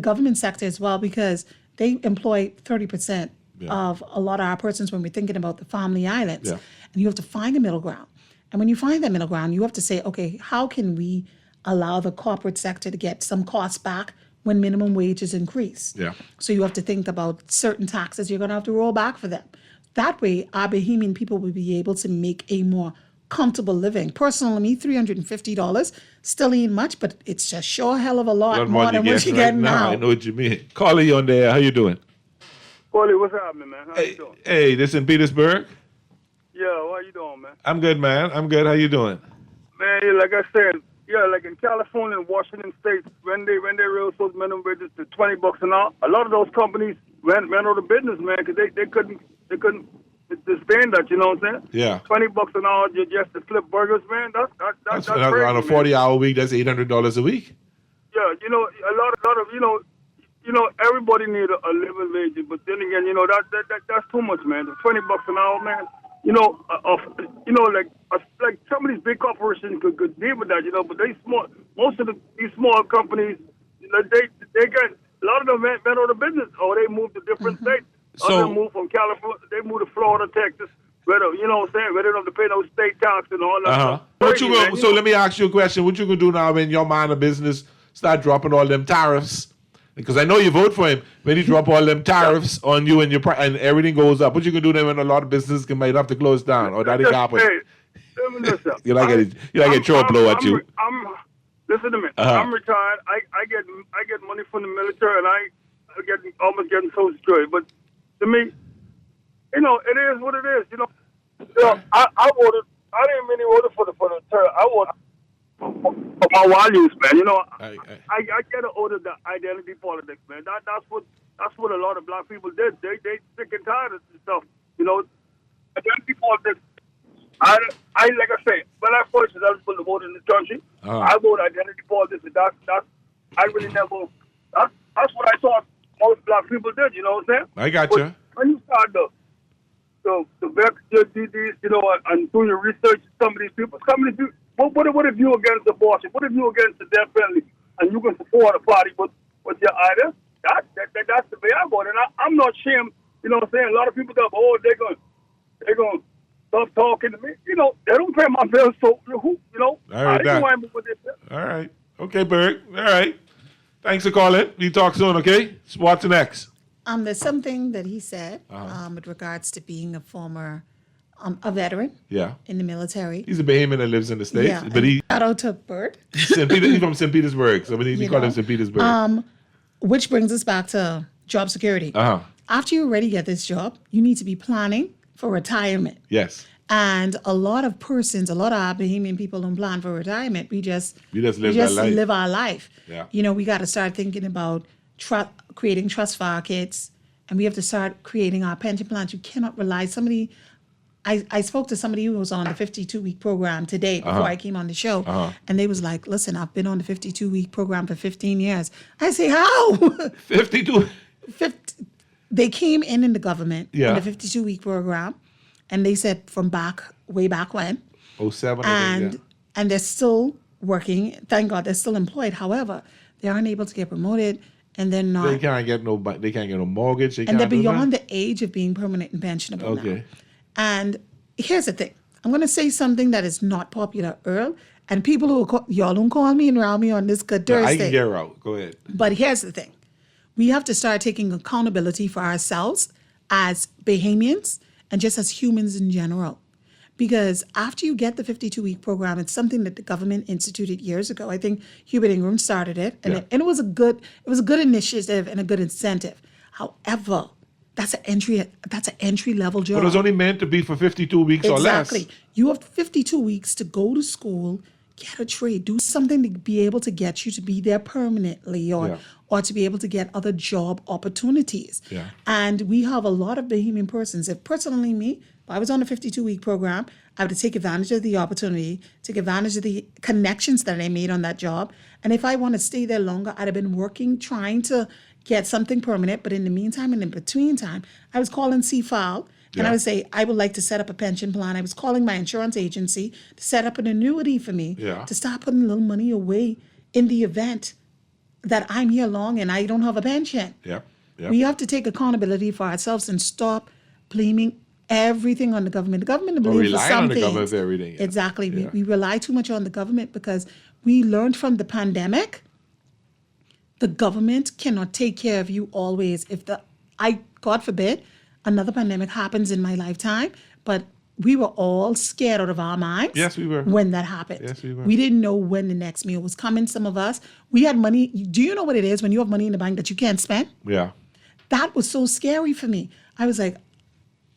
G: government sector as well, because they employ 30% of a lot of our persons when we're thinking about the family islands. And you have to find a middle ground. And when you find that middle ground, you have to say, okay, how can we allow the corporate sector to get some costs back when minimum wages increase? So you have to think about certain taxes you're going to have to roll back for them. That way, our Bahamian people will be able to make a more comfortable living. Personally, me, $350 still ain't much, but it's just sure hell of a lot more than what you get now.
E: I know what you mean. Caller, you on there. How you doing?
N: Paulie, what's happening, man? How you doing?
E: Hey, this in Petersburg?
N: Yeah, how you doing, man?
E: I'm good, man. I'm good. How you doing?
N: Man, yeah, like I said, like in California and Washington State, when they raised those minimum wages to $20 an hour, a lot of those companies went out of business, man, because they couldn't sustain that. You know what I'm saying?
E: Yeah.
N: $20 an hour just to flip burgers, man. That's crazy,
E: on a 40-hour week. That's $800 a week.
N: Yeah, you know, a lot of everybody need a living wage, but then again, that's too much, man. The $20 an hour, man. Like some of these big corporations could deal with that, but most of these small companies, they get, a lot of them went out of business, or they moved to different states. Others moved from California, they moved to Florida, Texas, where they don't have to pay no state tax and all that stuff.
E: So let me ask you a question. What you gonna do now when your mind of business start dropping all them tariffs? Because I know you vote for him. When he drop all them tariffs on you and and everything goes up, what you can do then when a lot of businesses might have to close down or that happen?
N: Hey, listen.
E: You like a throw a blow at you.
N: Listen to me. I'm retired. I get money from the military, and I almost getting Social Security. But to me, it is what it is. I voted. I didn't really vote for the term. I voted for my values, man. I get an order the identity politics, man. That's what a lot of black people did. They sick and tired of this stuff. Identity politics. I like I say, when I first was eligible to vote in this country, I voted identity politics. I really never. That's what I thought most black people did. You know what I'm saying?
E: I got you.
N: When you start to back your DDs, and do your research, some of these people. What if you against abortion? What if you against the death penalty, and you can support a party with your ideas? That's the way I vote, and I'm not ashamed. You know what I'm saying? A lot of people go, they're going. Stop talking to me. They don't pay my bills, so who?
E: I heard that. All right. Okay, Berg. All right. Thanks for calling. We talk soon, okay? What's next?
G: There's something that he said with regards to being a veteran in the military.
E: He's a Bahamian that lives in the States. But
G: shout out to Bert.
E: He's from St. Petersburg, so we call him St. Petersburg.
G: Which brings us back to job security. After you already get this job, you need to be planning for retirement.
E: Yes.
G: And a lot of our Bahamian people don't plan for retirement. We just live our life.
E: Yeah.
G: We got to start thinking about creating trust for our kids, and we have to start creating our pension plans. You cannot rely. I spoke to somebody who was on the 52-week program today before I came on the show, and they was like, listen, I've been on the 52-week program for 15 years. I say, how?
E: 52?
G: They came in the government in the 52-week program, and they said from way back when.
E: 07,
G: and they're still working. Thank God they're still employed. However, they aren't able to get promoted, and they're not.
E: They can't get no mortgage.
G: They're beyond the age of being permanent and pensionable now. And here's the thing. I'm going to say something that is not popular, Earl. And people y'all don't call me and round me on this good Thursday.
E: I can get her out. Go ahead.
G: But here's the thing. We have to start taking accountability for ourselves as Bahamians and just as humans in general. Because after you get the 52-week program, it's something that the government instituted years ago. I think Hubert Ingram started it, and it was a good initiative and a good incentive. However, that's an entry level job.
E: But it was only meant to be for 52 weeks or less.
G: Exactly. You have 52 weeks to go to school, get a trade, do something to be able to get you to be there permanently or to be able to get other job opportunities.
E: Yeah.
G: And we have a lot of Bahamian persons. If personally me, if I was on a 52-week program, I would take advantage of the opportunity, take advantage of the connections that I made on that job. And if I want to stay there longer, I'd have been working, trying to get something permanent. But in the meantime and in between time, I was calling CFAL and I would say, I would like to set up a pension plan. I was calling my insurance agency to set up an annuity for me to start putting a little money away in the event that I'm here long and I don't have a pension. We have to take accountability for ourselves and stop blaming everything on the government. The government believes for some
E: on the
G: things.
E: government for everything.
G: Exactly. We rely too much on the government because we learned from the pandemic. The government cannot take care of you always. God forbid, another pandemic happens in my lifetime, but we were all scared out of our minds.
E: Yes, we were.
G: When that happened.
E: Yes, we were.
G: We didn't know when the next meal was coming. Some of us, we had money. Do you know what it is when you have money in the bank that you can't spend?
E: Yeah.
G: That was so scary for me. I was like,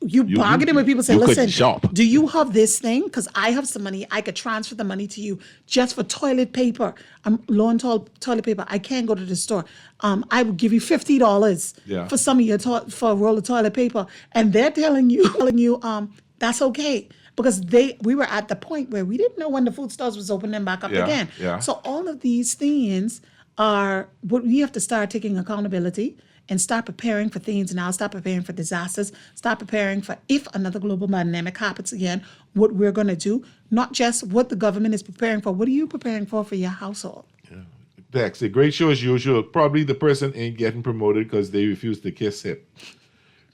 G: you bargaining with people, say,
E: you
G: listen,
E: shop.
G: do you have this thing? Because I have some money. I could transfer the money to you just for toilet paper. I'm low on toilet paper. I can't go to the store. I will give you $50 for some of your for a roll of toilet paper. And they're telling you, that's okay. Because we were at the point where we didn't know when the food stores was opening back up again. So all of these things are what we have to start taking accountability and start preparing for things now, start preparing for disasters, start preparing for if another global pandemic happens again, what we're going to do, not just what the government is preparing for. What are you preparing for your household?
E: Dex, a great show as usual. Probably the person ain't getting promoted because they refuse to kiss him.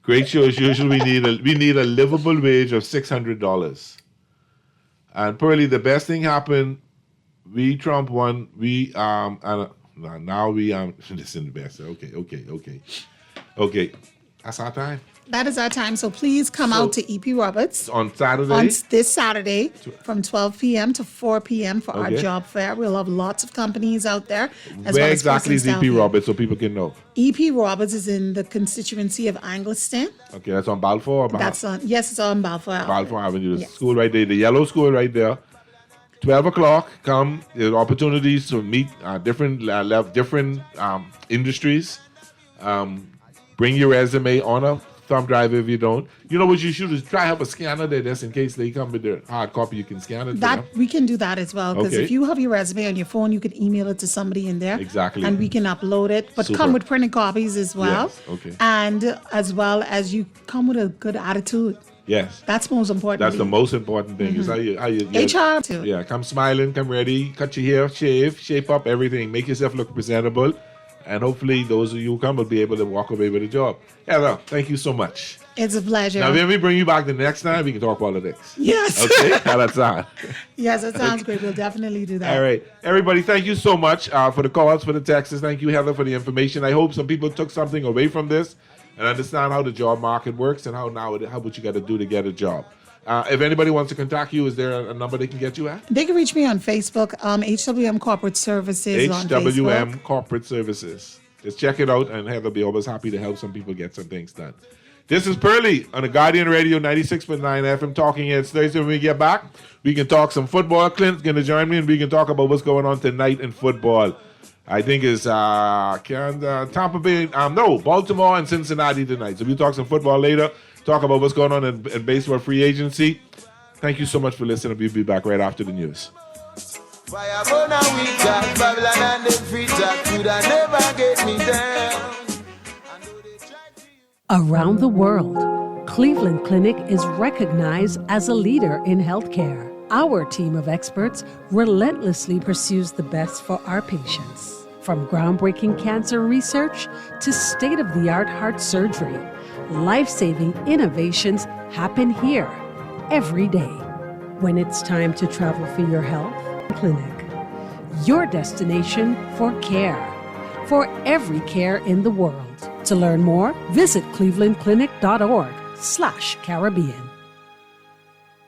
E: Great show as usual. We need a livable wage of $600. And Pearlie, the best thing happened. Trump won. Now we listen the best. Okay. That's our time.
G: That is our time. So please come out to EP Roberts
E: on Saturday.
G: This Saturday from 12 p.m. to 4 p.m. for our job fair. We'll have lots of companies out there.
E: Where exactly is EP Roberts so people can know?
G: EP Roberts is in the constituency of Angliston.
E: Okay, that's on Balfour?
G: Yes, it's on Balfour Avenue.
E: Balfour Avenue. The school right there, the yellow school right there. 12 o'clock, come. There's opportunities to meet different industries. Bring your resume on a thumb drive if you don't. You know what you should do is try to have a scanner there just in case they come with their hard copy. You can scan it.
G: We can do that as well. Because if you have your resume on your phone, you can email it to somebody in there.
E: Exactly.
G: And we can upload it. But come with printed copies as well.
E: Yes. Okay.
G: And as well as you come with a good attitude.
E: Yes.
G: That's most important.
E: That's the most important thing. Is how you
G: HR too.
E: Yeah, come smiling, come ready, cut your hair, shape up everything, make yourself look presentable, and hopefully those of you who come will be able to walk away with a job. Heather, thank you so much.
G: It's a pleasure.
E: Now, when we bring you back the next time, we can talk politics.
G: Yes.
E: Okay? How that sound?
G: Yes, that sounds great. We'll definitely do that.
E: All right. Everybody, thank you so much for the calls, for the texts. Thank you, Heather, for the information. I hope some people took something away from this and understand how the job market works and how what you got to do to get a job. If anybody wants to contact you, is there a number they can get you at?
G: They can reach me on Facebook, HWM Corporate Services on Facebook.
E: HWM Corporate Services. Just check it out, and Heather will be always happy to help some people get some things done. This is Pearlie on the Guardian Radio 96.9 FM Talking Heads. Thursday when we get back, we can talk some football. Clint's going to join me, and we can talk about what's going on tonight in football. I think it's Tampa Bay, Baltimore and Cincinnati tonight. So we'll talk some football later, talk about what's going on in baseball free agency. Thank you so much for listening. We'll be back right after the news.
O: Around the world, Cleveland Clinic is recognized as a leader in healthcare. Our team of experts relentlessly pursues the best for our patients. From groundbreaking cancer research to state-of-the-art heart surgery, life-saving innovations happen here every day. When it's time to travel for your health, Clinic, your destination for care, for every care in the world. To learn more, visit clevelandclinic.org/Caribbean.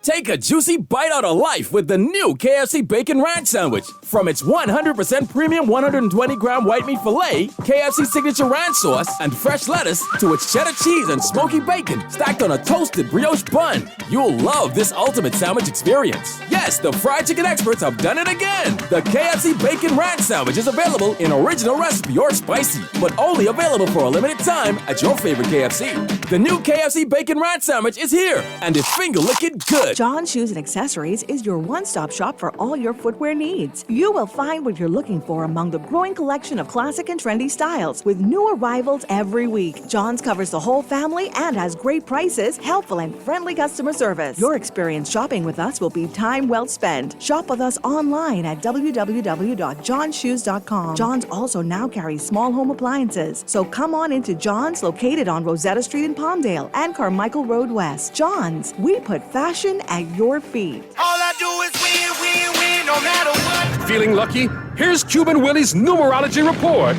K: Take a juicy bite out of life with the new KFC Bacon Ranch Sandwich. From its 100% premium 120-gram white meat filet, KFC signature ranch sauce, and fresh lettuce, to its cheddar cheese and smoky bacon stacked on a toasted brioche bun. You'll love this ultimate sandwich experience. Yes, the fried chicken experts have done it again. The KFC Bacon Ranch Sandwich is available in original recipe or spicy, but only available for a limited time at your favorite KFC. The new KFC Bacon Ranch Sandwich is here, and it's finger-licking good.
P: John Shoes and Accessories is your one-stop shop for all your footwear needs. You will find what you're looking for among the growing collection of classic and trendy styles with new arrivals every week. John's covers the whole family and has great prices, helpful and friendly customer service. Your experience shopping with us will be time well spent. Shop with us online at www.johnshoes.com. John's also now carries small home appliances, so come on into John's, located on Rosetta Street in Palmdale and Carmichael Road West. John's, we put fashion at your feet.
H: All I do is win, win, win, no matter what.
F: Feeling lucky? Here's Cuban Willie's numerology report.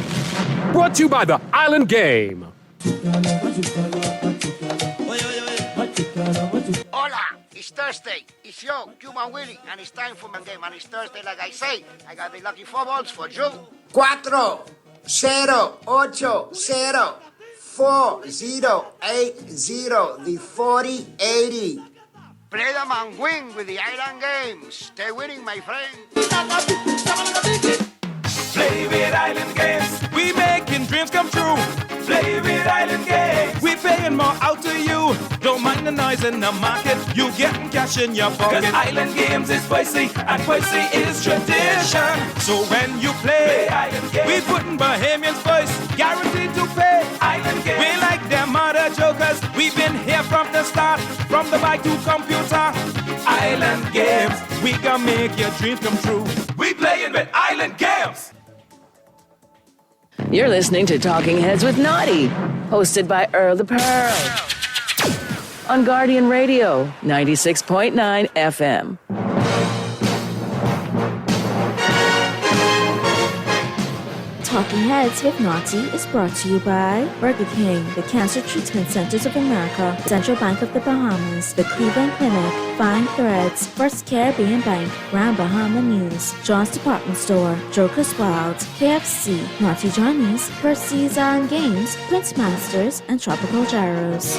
F: Brought to you by the Island Game.
Q: Hola, it's Thursday. It's yo, Cuban Willie, and it's time for my game. And it's Thursday, like I say. I got the lucky 4 balls for you. 4, 0, 8, 0, 4, 0, 8, 0, the 40, 80. Play them and win with the Island Games. Stay winning, my friend.
H: Play with Island Games. We making dreams come true. Play with Island Games. We paying more out to you. Don't mind the noise in the market. You getting cash in your pocket. 'Cause Island Games is spicy and spicy is tradition. So when you play Island Games, we putting Bahamians first. Guaranteed to pay. Island Games. We like them other jokers. We've been here from the start. From the bike to computer. Island Games. We gonna make your dreams come true. We playing with Island Games.
B: You're listening to Talking Heads with Naughty, hosted by Earl the Pearl. On Guardian Radio, 96.9 FM.
D: Talking Heads with Naughty is brought to you by Burger King, the Cancer Treatment Centers of America, Central Bank of the Bahamas, the Cleveland Clinic, Fine Threads, First Caribbean Bank, Grand Bahama News, John's Department Store, Joker's Wild, KFC, Naughty Johnny's, Percy's Island Games, Prince Masters, and Tropical Gyros.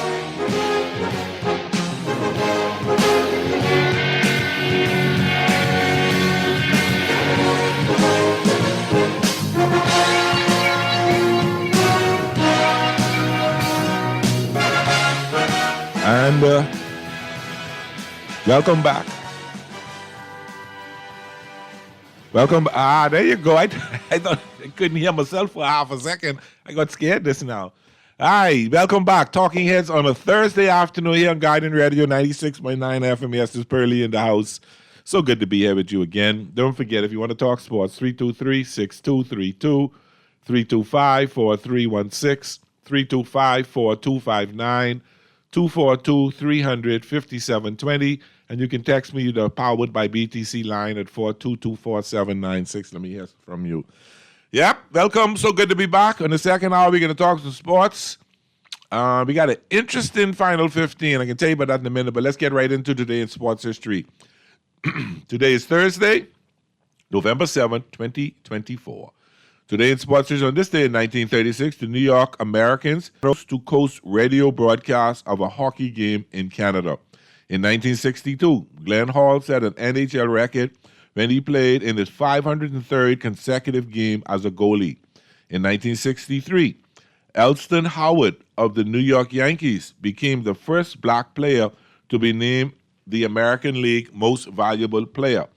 E: And welcome back. Welcome. There you go. I thought I couldn't hear myself for half a second. I got scared just now. Hi, welcome back. Talking Heads on a Thursday afternoon here on Guardian Radio 96.9 FM. Yes, it's Pearly in the house. So good to be here with you again. Don't forget, if you want to talk sports, 323-6232, 325-4316, 325-4259, 242-300-5720, and you can text me the Powered by BTC line at 422-4796. Let me hear from you. Yep, welcome. So good to be back. On the second hour, we're going to talk some sports. We got an interesting Final 15. I can tell you about that in a minute, but let's get right into today in sports history. Today is Thursday, November 7th, 2024. Today in sports history, on this day in 1936, the New York Americans coast-to-coast radio broadcast of a hockey game in Canada. In 1962, Glenn Hall set an NHL record when he played in his 503rd consecutive game as a goalie. In 1963, Elston Howard of the New York Yankees became the first black player to be named the American League Most Valuable Player.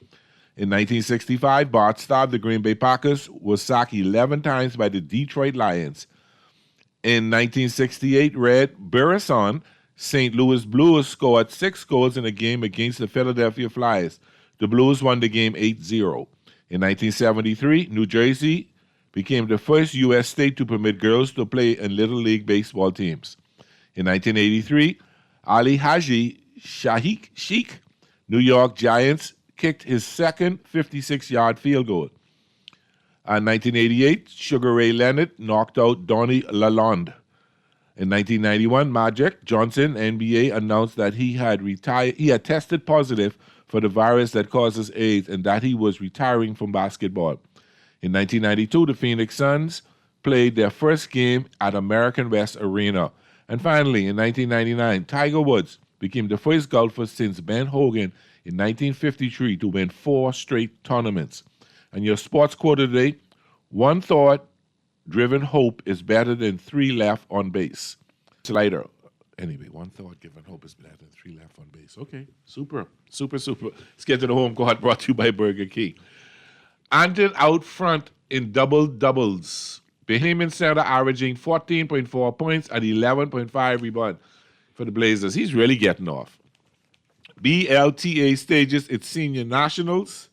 E: In 1965, Bart Starr of the Green Bay Packers was sacked 11 times by the Detroit Lions. In 1968, Red Burrison, St. Louis Blues scored 6 goals in a game against the Philadelphia Flyers. The Blues won the game 8-0. In 1973, New Jersey became the first U.S. state to permit girls to play in Little League baseball teams. In 1983, Ali Haji Sheikh, New York Giants, kicked his second 56-yard field goal. In 1988, Sugar Ray Leonard knocked out Donnie Lalonde In 1991, Magic Johnson, NBA, announced that he had tested positive for the virus that causes AIDS and that he was retiring from basketball. In 1992, the Phoenix Suns played their first game at American West Arena. And finally, in 1999, Tiger Woods became the first golfer since Ben Hogan in 1953 to win 4 straight tournaments. And your sports quote today, one thought-driven hope is better than 3 left on base. Slider. Anyway, one thought-given hope is better than 3 left on base. Okay, super. Let's get to the home court, brought to you by Burger King. Anton out front in double-doubles. Bahamian center averaging 14.4 points and 11.5 rebounds for the Blazers. He's really getting off. BLTA stages its senior nationals,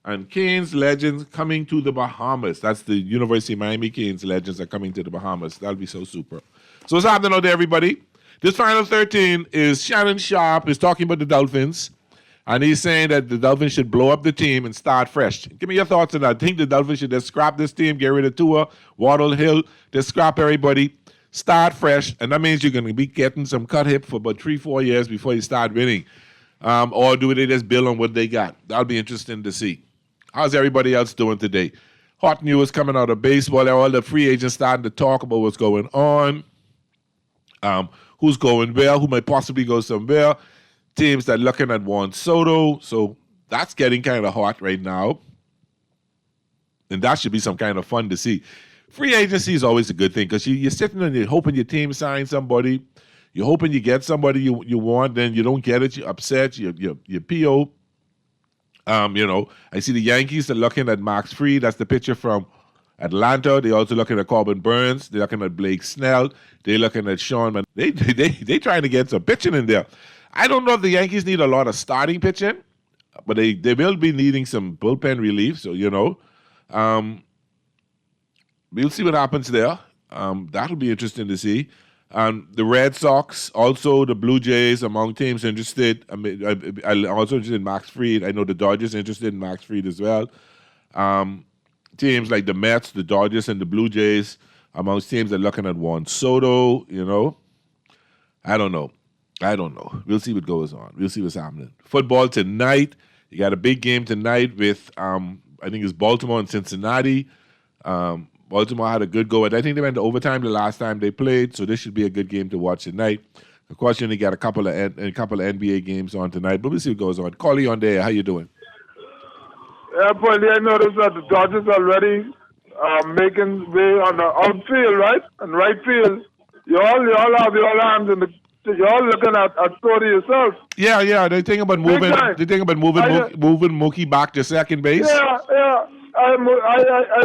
E: and Canes legends coming to the Bahamas. That's the University of Miami Canes legends are coming to the Bahamas. That'll be so super. So what's happening out there, everybody? This Final 13 is Shannon Sharp is talking about the Dolphins, and he's saying that the Dolphins should blow up the team and start fresh. Give me your thoughts on that. I think the Dolphins should just scrap this team, get rid of Tua, Waddle, Hill, just scrap everybody, start fresh, and that means you're going to be getting some cut hip for about 3-4 years before you start winning. Or do they just build on what they got? That'll be interesting to see. How's everybody else doing today? Hot news coming out of baseball. All the free agents starting to talk about what's going on. Who's going where, who might possibly go somewhere. Teams that are looking at Juan Soto. So that's getting kind of hot right now. And that should be some kind of fun to see. Free agency is always a good thing because you're sitting and you're hoping your team signs somebody. You're hoping you get somebody you want, then you don't get it. You're upset. You're PO. I see the Yankees are looking at Max Fried. That's the pitcher from Atlanta. They're also looking at Corbin Burns. They're looking at Blake Snell. They're looking at Sean Man. They trying to get some pitching in there. I don't know if the Yankees need a lot of starting pitching, but they will be needing some bullpen relief. So, we'll see what happens there. That'll be interesting to see. The Red Sox, also the Blue Jays, among teams interested. I'm also interested in Max Fried. I know the Dodgers interested in Max Fried as well. Teams like the Mets, the Dodgers, and the Blue Jays, amongst teams that are looking at Juan Soto, I don't know. We'll see what goes on. We'll see what's happening. Football tonight. You got a big game tonight with, I think it's Baltimore and Cincinnati. Baltimore had a good go. I think they went to overtime the last time they played, so this should be a good game to watch tonight. Of course, you only got a couple of NBA games on tonight, but we'll see what goes on. Callie on there. How you doing?
N: Yeah, but I noticed that the Dodgers already making way on the outfield, right? And right field. You all have your arms in the. You're all looking at Cody yourself.
E: Yeah. They think about moving. Moving Mookie back to second base.
N: Yeah. I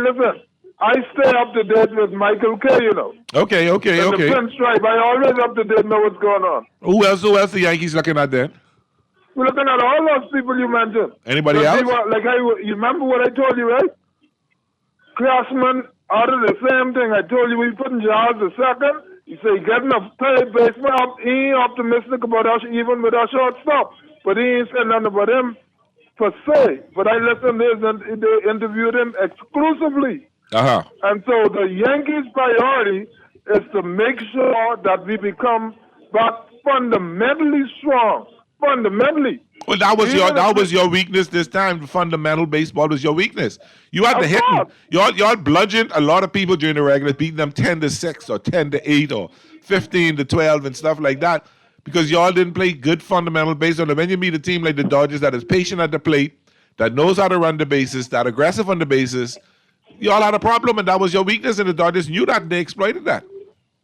N: listen. I stay up to date with Michael Kay,
E: Okay.
N: The pinstripe. I always up to date know what's going on.
E: Who else the Yankees looking at then?
N: We're looking at all those people you mentioned.
E: Anybody else?
N: You remember what I told you, right? Craftsman out of the same thing. I told you we putting Giles the second. You say getting a third baseman up. He ain't optimistic about us even with our shortstop. But he ain't saying nothing about him per se. But I listened to this and they interviewed him exclusively. And so the Yankees' priority is to make sure that we become back fundamentally strong. Fundamentally.
E: Well, that was your weakness this time. Fundamental baseball was your weakness. You had to hit them. Y'all bludgeoned a lot of people during the regular, beating them 10-6 or 10-8 or 15-12 and stuff like that because y'all didn't play good fundamental baseball. And when you meet a team like the Dodgers that is patient at the plate, that knows how to run the bases, that aggressive on the bases, y'all had a problem, and that was your weakness, and the Dodgers knew that, and they exploited that.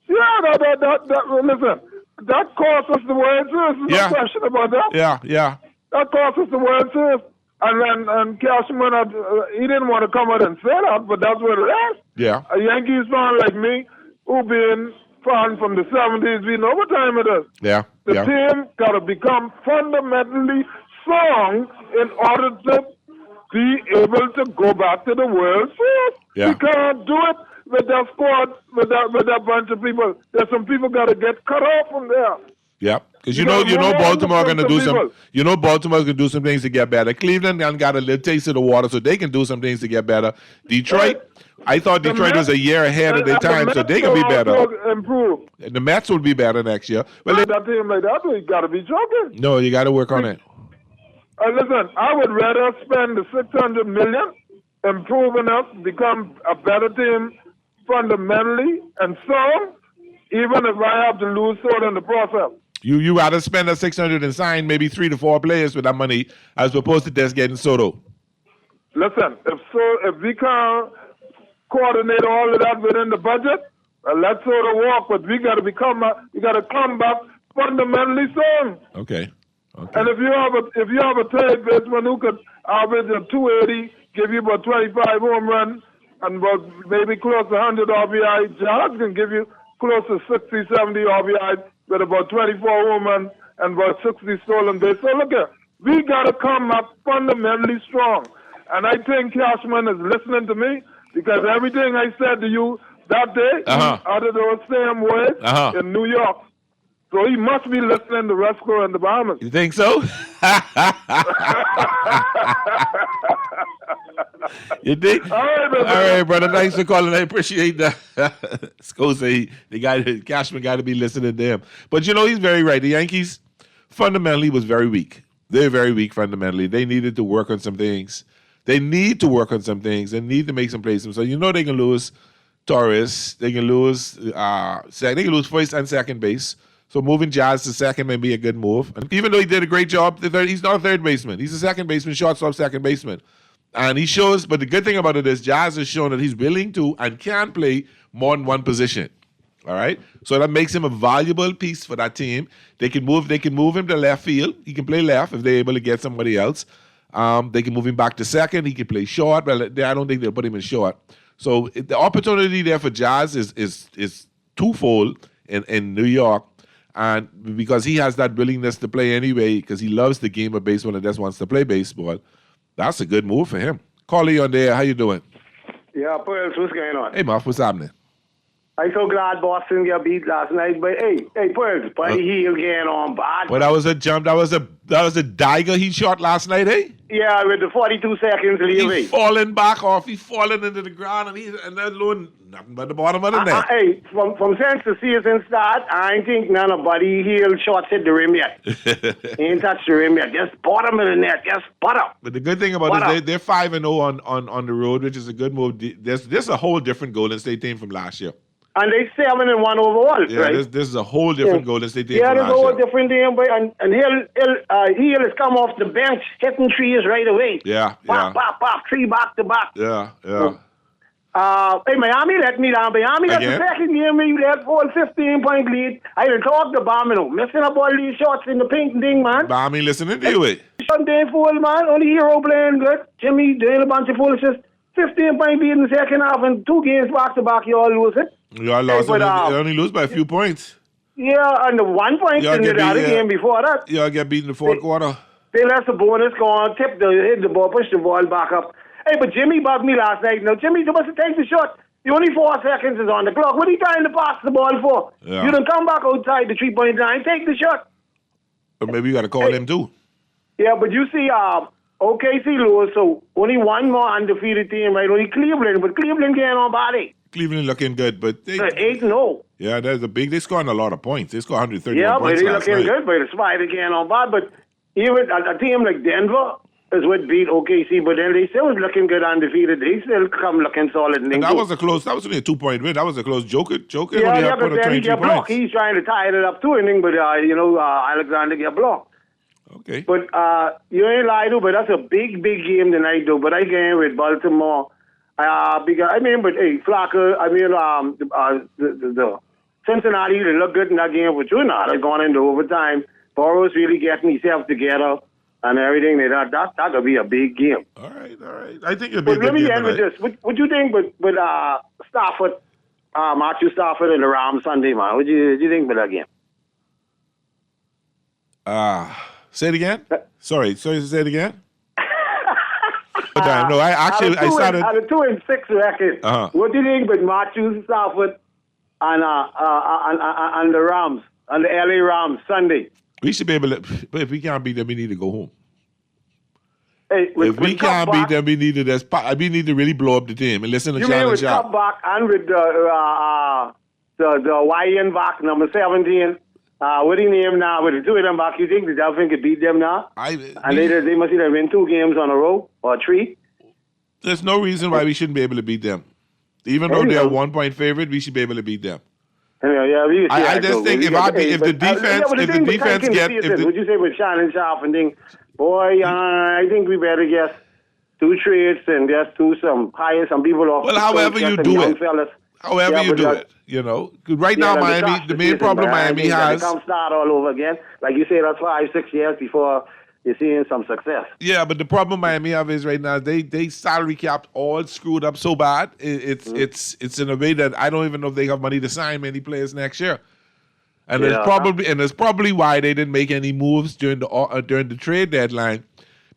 N: Yeah, listen, that cost us the World Series. There's no question about that.
E: Yeah.
N: That cost us the World Series. And Cashman, he didn't want to come out and say that, but that's what it is.
E: Yeah.
N: A Yankees fan like me, who been fan from the 70s, we know what time it is.
E: Yeah.
N: The team got to become fundamentally strong in order to be able to go back to the World Series.
E: Yeah.
N: We can't do it with that squad, with that bunch of people. There's some people got to get cut off from there.
E: Yep. Because you know Baltimore going to do some. You know Baltimore's going to do some things to get better. Cleveland got a little taste of the water, so they can do some things to get better. Detroit, I thought Detroit was a year ahead of their time, so they can be better.
L: Improve.
E: The Mets will be better next year. But
L: that team like that, you got to be joking.
E: No, you got to work on it.
L: Listen, I would rather spend the $600 million improving us, become a better team fundamentally, and so even if I have to lose sort in the process.
E: You rather spend that $600 and sign maybe 3 to 4 players with that money as opposed to just getting Soto.
L: Listen, if we can coordinate all of that within the budget, let Soto walk. But we got to come back fundamentally sound.
E: Okay.
L: And if you have a third baseman who could average a 280, give you about 25 home runs and about maybe close to 100 RBI, Jazz can give you close to 60, 70 RBI with about 24 home runs and about 60 stolen bases. So look here, we got to come up fundamentally strong. And I think Cashman is listening to me because everything I said to you that day, out of those same words in New York. So he must be listening to Resco and the Bahamas.
E: You think so? You think?
L: All
E: right, brother. Thanks for calling. I appreciate that. Sco say Cashman got to be listening to him. But he's very right. The Yankees fundamentally was very weak. They're very weak fundamentally. They needed to work on some things. They need to work on some things. They need to make some plays. So they can lose Torres. They can lose. They can lose first and second base. So moving Jazz to second may be a good move. And even though he did a great job, he's not a third baseman. He's a second baseman, shortstop, second baseman. And he shows, but the good thing about it is Jazz has shown that he's willing to and can play more than one position. All right? So that makes him a valuable piece for that team. They can move him to left field. He can play left if they're able to get somebody else. They can move him back to second. He can play short. Well, I don't think they'll put him in short. So the opportunity there for Jazz is twofold in New York. And because he has that willingness to play anyway, because he loves the game of baseball and just wants to play baseball, that's a good move for him. Carly on there, how you doing?
R: Yeah, Pearls, what's going on?
E: Hey, Muff, what's happening?
R: I'm so glad Boston got beat last night, but hey, Pearls, Buddy Hield getting on bad.
E: Well, that was a jump. That was a dagger he shot last night, eh?
R: Yeah, with the 42 seconds leeway.
E: He's falling back off. He's falling into the ground, and that's doing nothing but the bottom of the net.
R: Hey, from since the season start, I ain't think none of Buddy Hield shots hit the rim yet. He ain't touched the rim yet. Just bottom of the net. Just bottom.
E: But the good thing about it is they're 5-0 on the road, which is a good move. There's a whole different Golden State team from last year.
R: And they 7-1 overall,
E: yeah,
R: right?
E: This is a whole different Golden State team.
R: Yeah,
E: from
R: there's a
E: last
R: whole
E: year.
R: different team, but and Hield has come off the bench, hitting trees right away.
E: Yeah,
R: pop, three back to back.
E: Yeah.
R: Hey, Miami let me down. Miami got the second game where you let full 15-point lead. I done talked to Bomino, missing up all these shots in the pink thing, man.
E: Bommy listening to you,
R: Sunday full, man. Only Hero playing good. Jimmy doing a bunch of foolishness. 15-point lead in the second half and 2 games back-to-back, you all lose it.
E: You all lost. You only lose by a few points.
R: Yeah, and the 1 point in the other game before that.
E: You all get beat in the fourth quarter.
R: They left the bonus, go on, hit the ball, push the ball back up. Hey, but Jimmy bugged me last night. Now, Jimmy, you must take the shot. The only 4 seconds is on the clock. What are you trying to pass the ball for?
E: Yeah.
R: You don't come back outside the 3-point line. Take the shot.
E: Or maybe you got to call him too.
R: Yeah, but you see, OKC lose, so only one more undefeated team, right? Only Cleveland, but Cleveland getting on body.
E: Cleveland looking good, but they
R: 8-0.
E: Yeah, they scoring a lot of points. They scored 131
R: yeah,
E: points.
R: Yeah, but they looking good, but it's why they getting on bad. But even a team like Denver is what beat OKC, but then they still was looking good undefeated. They still come looking solid.
E: And that was only a 2-point win. That was a close Joker
R: yeah, but then he get blocked. He's trying to tie it up too, but Alexander get blocked.
E: Okay.
R: But you ain't lie to, but that's a big game tonight, though. But I game with Baltimore. Flacco, the Cincinnati, they look good in that game, but they're going into overtime. Burrow's really getting himself together and everything. That could be a big game.
E: All right. I think it'll be a good game.
R: Let me end with this. What you think with Stafford, Matthew Stafford and the Rams Sunday, man? What you think about that game?
E: Say it again? Sorry, say it again? No, I started...
R: At a 2-6 record, what do you think with Matthew Stafford and the Rams? and the LA Rams Sunday.
E: We should be able to, but if we can't beat them, we need to go home.
R: Hey,
E: if we can't beat them, we need to really blow up the team and listen to
R: You mean
E: Challenge
R: with
E: Shop.
R: Cupback and with the YN back, number 17, what do you name now? With the two of them back, you think the Dolphins could beat them now? They must either win 2 games on a row or 3.
E: There's no reason why we shouldn't be able to beat them. Even though they're a 1-point favorite, we should be able to beat them. I just think if the defense
R: would you say with Shannon Sharp and thing, boy, I think we better get 2 trades and just do hire some people off.
E: Well, however you do it. However you do it, you know. Right now, Miami, the main problem Miami has.
R: Come start all over again. Like you say, that's 5-6 years before you're seeing some success.
E: Yeah, but the problem Miami have is right now they salary capped all screwed up so bad. It's in a way that I don't even know if they have money to sign many players next year. And it's probably why they didn't make any moves during the trade deadline,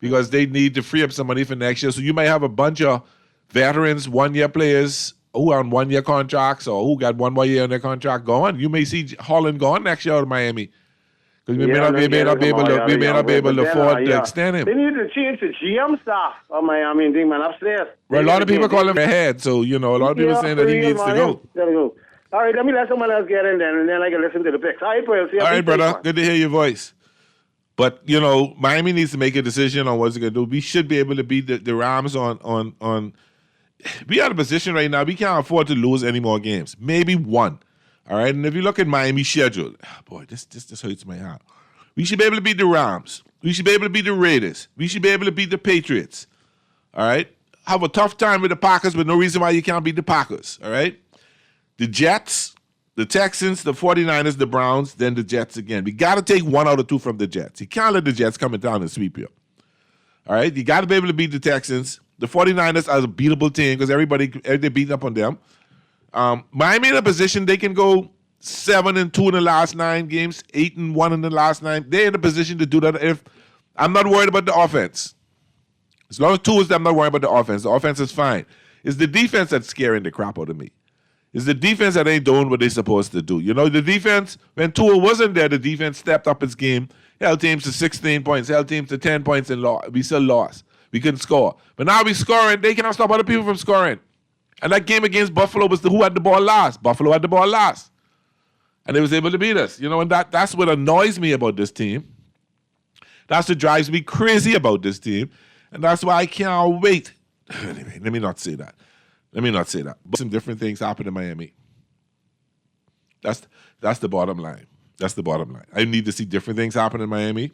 E: because they need to free up some money for next year. So you might have a bunch of veterans, 1-year players who are on 1-year contracts or who got 1 more year on their contract gone. You may see Holland gone next year out of Miami. Because we may not be able to afford to extend him.
R: They need to change the GM staff of Miami thing, man, upstairs.
E: Well, a lot of people call him ahead, so a lot of people saying that he needs to go.
R: All right, let me let someone else get in then, and then I can listen to the picks. All right,
E: All right, brother. Good to hear your voice. But, Miami needs to make a decision on what it's going to do. We should be able to beat the Rams on. We are in a position right now, we can't afford to lose any more games. Maybe 1. All right, and if you look at Miami's schedule, boy, this hurts my heart. We should be able to beat the Rams. We should be able to beat the Raiders. We should be able to beat the Patriots. All right? Have a tough time with the Packers, but no reason why you can't beat the Packers. All right? The Jets, the Texans, the 49ers, the Browns, then the Jets again. We got to take 1 out of 2 from the Jets. You can't let the Jets come in down and sweep you. All right? You got to be able to beat the Texans. The 49ers are a beatable team because they're beating up on them. Miami in a position they can go 7-2 in the last 9 games, 8-1 in the last 9. They're in a position to do that. If I'm not worried about the offense. As long as 2 is them, I'm not worried about the offense. The offense is fine. It's the defense that's scaring the crap out of me. It's the defense that ain't doing what they're supposed to do. The defense, when Tua wasn't there, the defense stepped up its game, held teams to 16 points, held teams to 10 points, and we still lost. We couldn't score. But now we're scoring. They cannot stop other people from scoring. And that game against Buffalo was who had the ball last. Buffalo had the ball last. And they was able to beat us. And that's what annoys me about this team. That's what drives me crazy about this team. And that's why I can't wait. Anyway, let me not say that. But some different things happen in Miami. That's the bottom line. That's the bottom line. I need to see different things happen in Miami.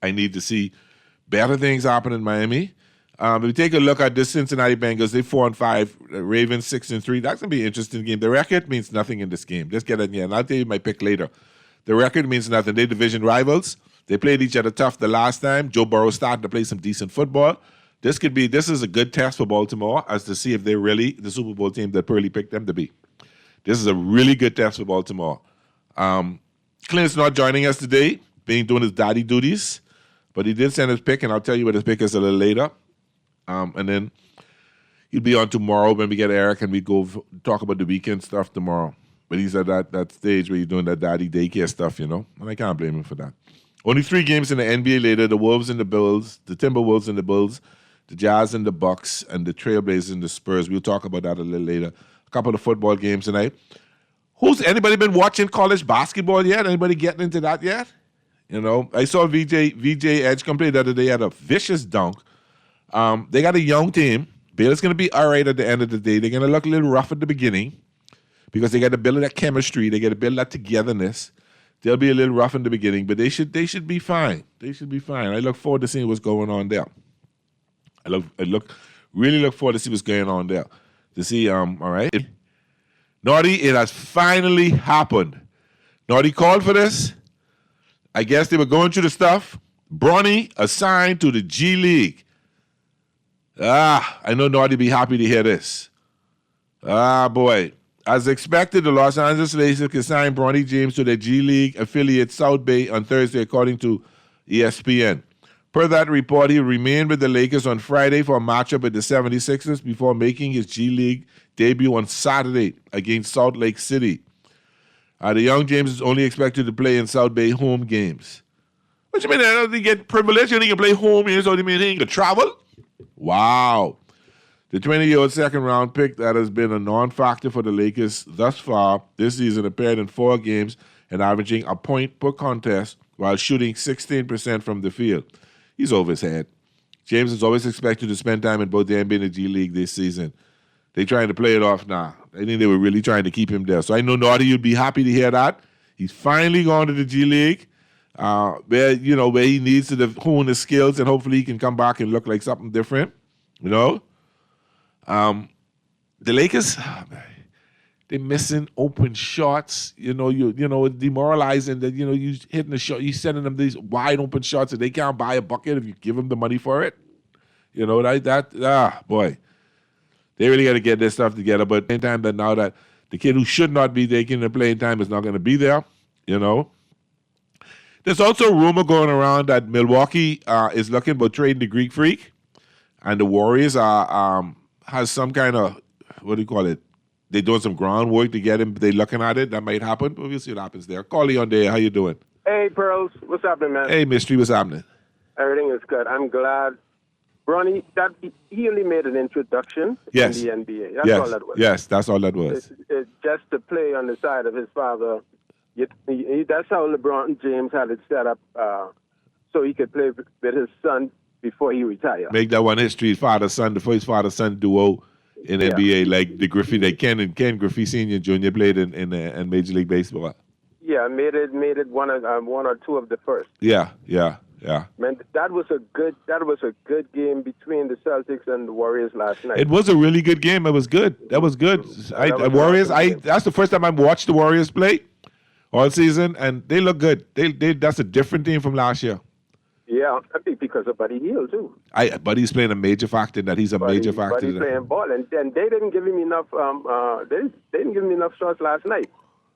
E: I need to see better things happen in Miami. If we take a look at this Cincinnati Bengals, they're 4-5, Ravens 6-3. That's gonna be an interesting game. The record means nothing in this game. Let's get in here, and I'll tell you my pick later. The record means nothing. They're division rivals. They played each other tough the last time. Joe Burrow started to play some decent football. This is a good test for Baltimore as to see if they're really the Super Bowl team that Purley picked them to be. This is a really good test for Baltimore. Clint's not joining us today, doing his daddy duties, but he did send his pick, and I'll tell you what his pick is a little later. And then he'll be on tomorrow when we get Eric, and we go talk about the weekend stuff tomorrow. But he's at that stage where he's doing that daddy daycare stuff, and I can't blame him for that. Only 3 games in the NBA later: the Wolves and the Bills, the Timberwolves and the Bulls, the Jazz and the Bucks, and the Trailblazers and the Spurs. We'll talk about that a little later. A couple of football games tonight. Anybody been watching college basketball yet? Anybody getting into that yet? I saw VJ Edgecombe play the other day, had a vicious dunk. They got a young team. Baylor's going to be all right at the end of the day. They're going to look a little rough at the beginning because they got to build that chemistry. They got to build that togetherness. They'll be a little rough in the beginning, but they should be fine. They should be fine. I look forward to seeing what's going on there. Really look forward to see what's going on there. To see, all right. Naughty, it has finally happened. Naughty called for this. I guess they were going through the stuff. Bronny assigned to the G League. I know Naughty be happy to hear this. Boy. As expected, the Los Angeles Lakers assigned Bronny James to their G League affiliate South Bay on Thursday, according to ESPN. Per that report, he remained with the Lakers on Friday for a matchup with the 76ers before making his G League debut on Saturday against Salt Lake City. The young James is only expected to play in South Bay home games. What you mean? He get privilege and he can play home games? So you mean he can travel? Wow. The 20-year-old second-round pick that has been a non-factor for the Lakers thus far this season appeared in 4 games and averaging a point per contest while shooting 16% from the field. He's over his head. James is always expected to spend time in both the NBA and the G League this season. They trying to play it off now. I think they were really trying to keep him there. So I know, Naughty, you'd be happy to hear that. He's finally gone to the G League, where he needs to hone his skills, and hopefully he can come back and look like something different. The Lakers, they're missing open shots. Demoralizing that you hitting the shot, you sending them these wide open shots and they can't buy a bucket if you give them the money for it. Boy. They really got to get their stuff together. But at the same time, that now that the kid who should not be taking the playing time is not going to be there, There's also a rumor going around that Milwaukee is looking about trading the Greek Freak, and the Warriors has some kind of, what do you call it? They're doing some groundwork to get him. They're looking at it. That might happen, but we'll see what happens there. Callie on there. How you doing?
S: Hey, Pearls. What's happening, man?
E: Hey, Mystery. What's happening?
S: Everything is good. I'm glad. Bronny, he only made an introduction in the NBA. That's all that was.
E: Yes, that's all that was.
S: It's just to play on the side of his father. That's how LeBron James had it set up, so he could play with his son before he retired.
E: Make that one history, father-son, the first father-son duo in NBA, like the Griffey, like Ken Griffey Sr. and Jr. played in Major League Baseball.
S: Yeah, made it one or two of the first.
E: Yeah.
S: Man, that was a good game between the Celtics and the Warriors last night.
E: It was a really good game. It was good. That was good. That's the first time I've watched the Warriors play all season, and they look good. That's a different team from last year.
S: Yeah, I think because of Buddy Hield too.
E: Buddy's playing a major factor in that. He's a major factor.
S: Buddy's playing ball, and they didn't give him enough. They didn't give him enough shots last night.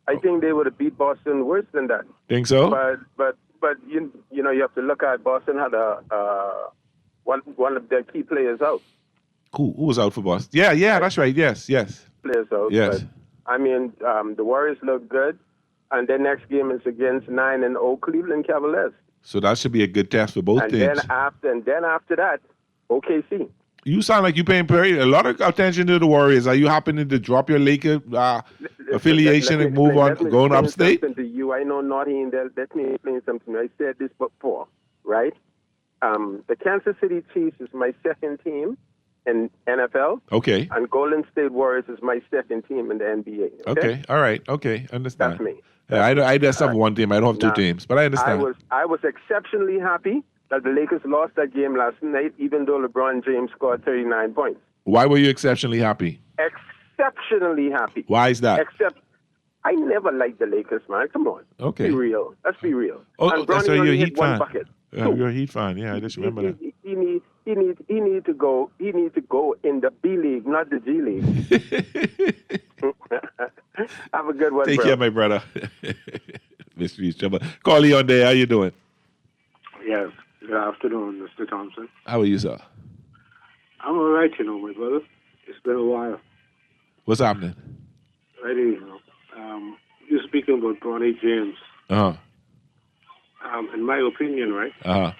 S: I think they would have beat Boston worse than that.
E: Think so?
S: But you have to look at Boston had one of their key players out.
E: Who was out for Boston? Yeah, that's right. Yes.
S: Players out.
E: Yes.
S: But, the Warriors look good, and their next game is against 9-0 Cleveland Cavaliers.
E: So that should be a good test for both teams.
S: Then after that, OKC.
E: You sound like you're paying a lot of attention to the Warriors. Are you happening to drop your Laker affiliation and move on, going upstate?
S: To you. I know Naughty in there. Let me explain something. I said this before, right? The Kansas City Chiefs is my second team in NFL.
E: Okay.
S: And Golden State Warriors is my second team in the NBA.
E: Okay. All right. Okay. Understand.
S: That's me.
E: Yeah, I just have one team. I don't have two teams, but I understand.
S: I was exceptionally happy that the Lakers lost that game last night, even though LeBron James scored 39 points.
E: Why were you exceptionally happy?
S: Exceptionally happy.
E: Why is that?
S: Except I never liked the Lakers, man. Come on.
E: Okay.
S: Be real. Let's be real.
E: Oh, that's why you're a Heat fan.
S: Bucket.
E: You're a Heat fan. Yeah, I just remember that.
S: He need to go. He need to go in the B League, not the G League. Have a good one.
E: Take care, my brother. Mystery's trouble. Callie on there. How you doing?
T: Yes. Good afternoon, Mr. Thompson.
E: How are you, sir?
T: I'm all right, my brother. It's been a while.
E: What's happening?
T: You're speaking about Bronny James. In my opinion, right? I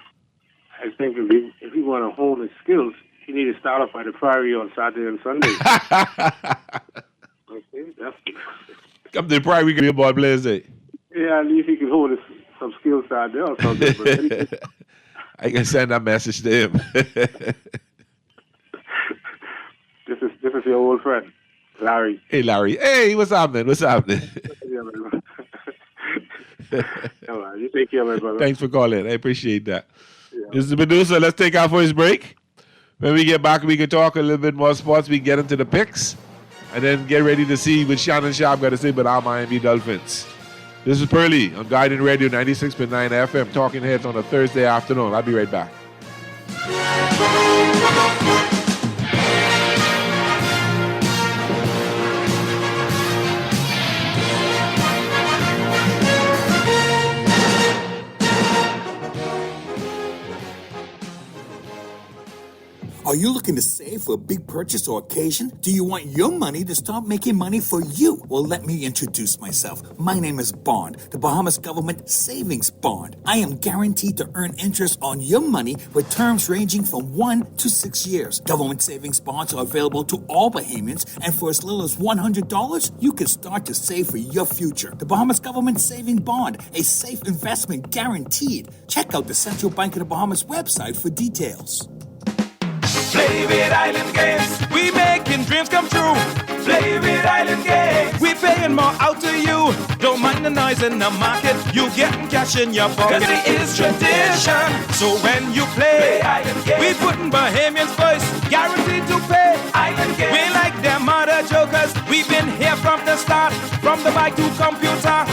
T: think if he want to hone his skills, he need to start off by the Prairie on Saturday and Sunday.
E: Come to the Prairie, we can be a ball players, eh?
T: Yeah, at least he can hold some skills out there or something. But
E: I can send that message to him.
T: This is your old friend, Larry.
E: Hey, Larry. Hey, what's happening?
T: You take care, my brother.
E: Thanks for calling. I appreciate that. Yeah. This is the producer. Let's take our first break. When we get back, we can talk a little bit more sports. We can get into the picks. And then get ready to see what Shannon Sharp got to say about our Miami Dolphins. This is Pearly on Guardian Radio 96.9 FM, Talking Heads on a Thursday afternoon. I'll be right back.
U: Are you looking to save for a big purchase or occasion? Do you want your money to start making money for you? Well, let me introduce myself. My name is Bond, the Bahamas Government Savings Bond. I am guaranteed to earn interest on your money with terms ranging from 1 to 6 years. Government savings bonds are available to all Bahamians, and for as little as $100, you can start to save for your future. The Bahamas Government Saving Bond, a safe investment guaranteed. Check out the Central Bank of the Bahamas website for details.
V: Play with Island Games. We making dreams come true. Play with Island Games. We paying more out to you. Don't mind the noise in the market. You getting cash in your pocket. 'Cause it is tradition. So when you play Island Games, we putting Bahamians first. Guaranteed to pay. Island Games. We like them other jokers. We've been here from the start. From the bike to computer.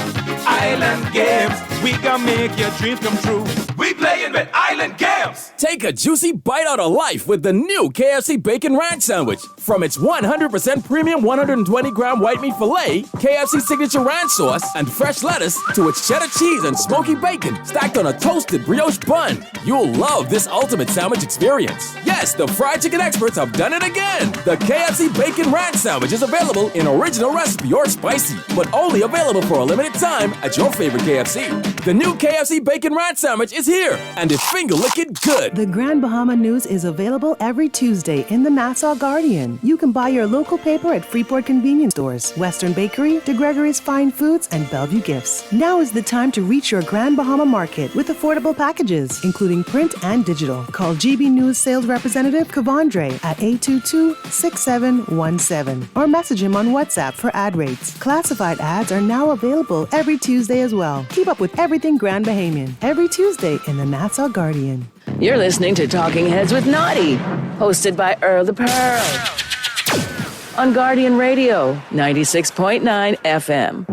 V: Island Games. We gonna make your dreams come true. We playing with Island Games.
K: Take a juicy bite out of life with the new KFC Bacon Ranch Sandwich. From its 100% premium 120-gram white meat filet, KFC signature ranch sauce, and fresh lettuce, to its cheddar cheese and smoky bacon stacked on a toasted brioche bun. You'll love this ultimate sandwich experience. Yes, the fried chicken experts have done it again. The KFC Bacon Ranch Sandwich is available in original recipe or spicy, but only available for a limited time at your favorite KFC. The new KFC Bacon Ranch Sandwich is here, and it's finger-licking good.
W: The Grand Bahama News is available every Tuesday in the Nassau Guardian. You can buy your local paper at Freeport Convenience Stores, Western Bakery, De Gregory's Fine Foods, and Bellevue Gifts. Now is the time to reach your Grand Bahama Market with affordable packages, including print and digital. Call GB News sales representative Kavandre at 822-6717 or message him on WhatsApp for ad rates. Classified ads are now available every Tuesday as well. Keep up with everything Grand Bahamian every Tuesday in the Nassau Guardian.
B: You're listening to Talking Heads with Naughty, hosted by Earl the Pearl. On Guardian Radio, 96.9 FM.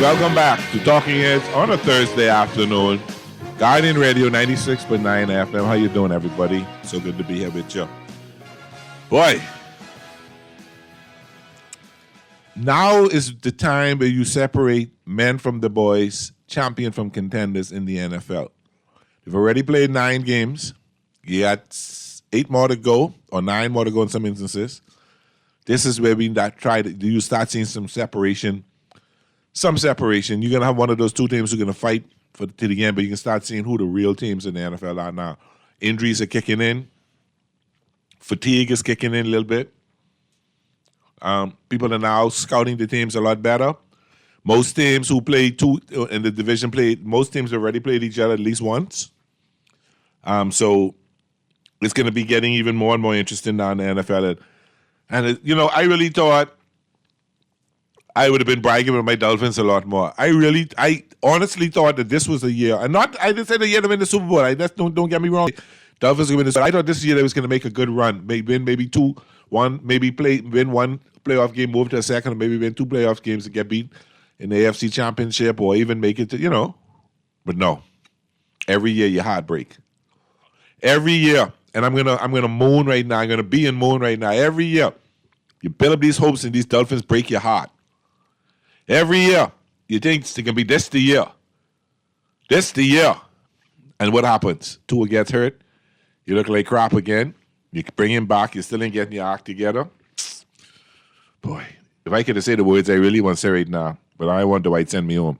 E: Welcome back to Talking Heads on a Thursday afternoon. Guardian Radio 96.9 FM. How you doing, everybody? So good to be here with you. Boy, now is the time where you separate men from the boys, champion from contenders in the NFL. You've already played 9 games. You got 8 more to go, or 9 more to go in some instances. This is where you start seeing some separation. Some separation. You're going to have one of those 2 teams who are going to fight to the end, but you can start seeing who the real teams in the NFL are now. Injuries are kicking in. Fatigue is kicking in a little bit. People are now scouting the teams a lot better. Most teams who played 2 in the division most teams already played each other at least once. So it's going to be getting even more and more interesting now in the NFL. And I really thought I would have been bragging with my Dolphins a lot more. I honestly thought that this was a year, and I didn't say the year to win the Super Bowl. Don't get me wrong. Dolphins were going to win the Super Bowl. I thought this year they was going to make a good run, maybe win maybe 2-1, maybe win 1 playoff game, move to a second, or maybe win 2 playoff games to get beat in the AFC Championship, or even make it to But no, every year you heartbreak. Every year, and I'm gonna moan right now. I'm gonna be in moan right now. Every year, you build up these hopes, and these Dolphins break your heart. Every year, you think it's going to be this the year. This the year. And what happens? Tua gets hurt. You look like crap again. You bring him back. You still ain't getting your act together. Boy, if I could say the words I really want to say right now, but I want Dwight send me home.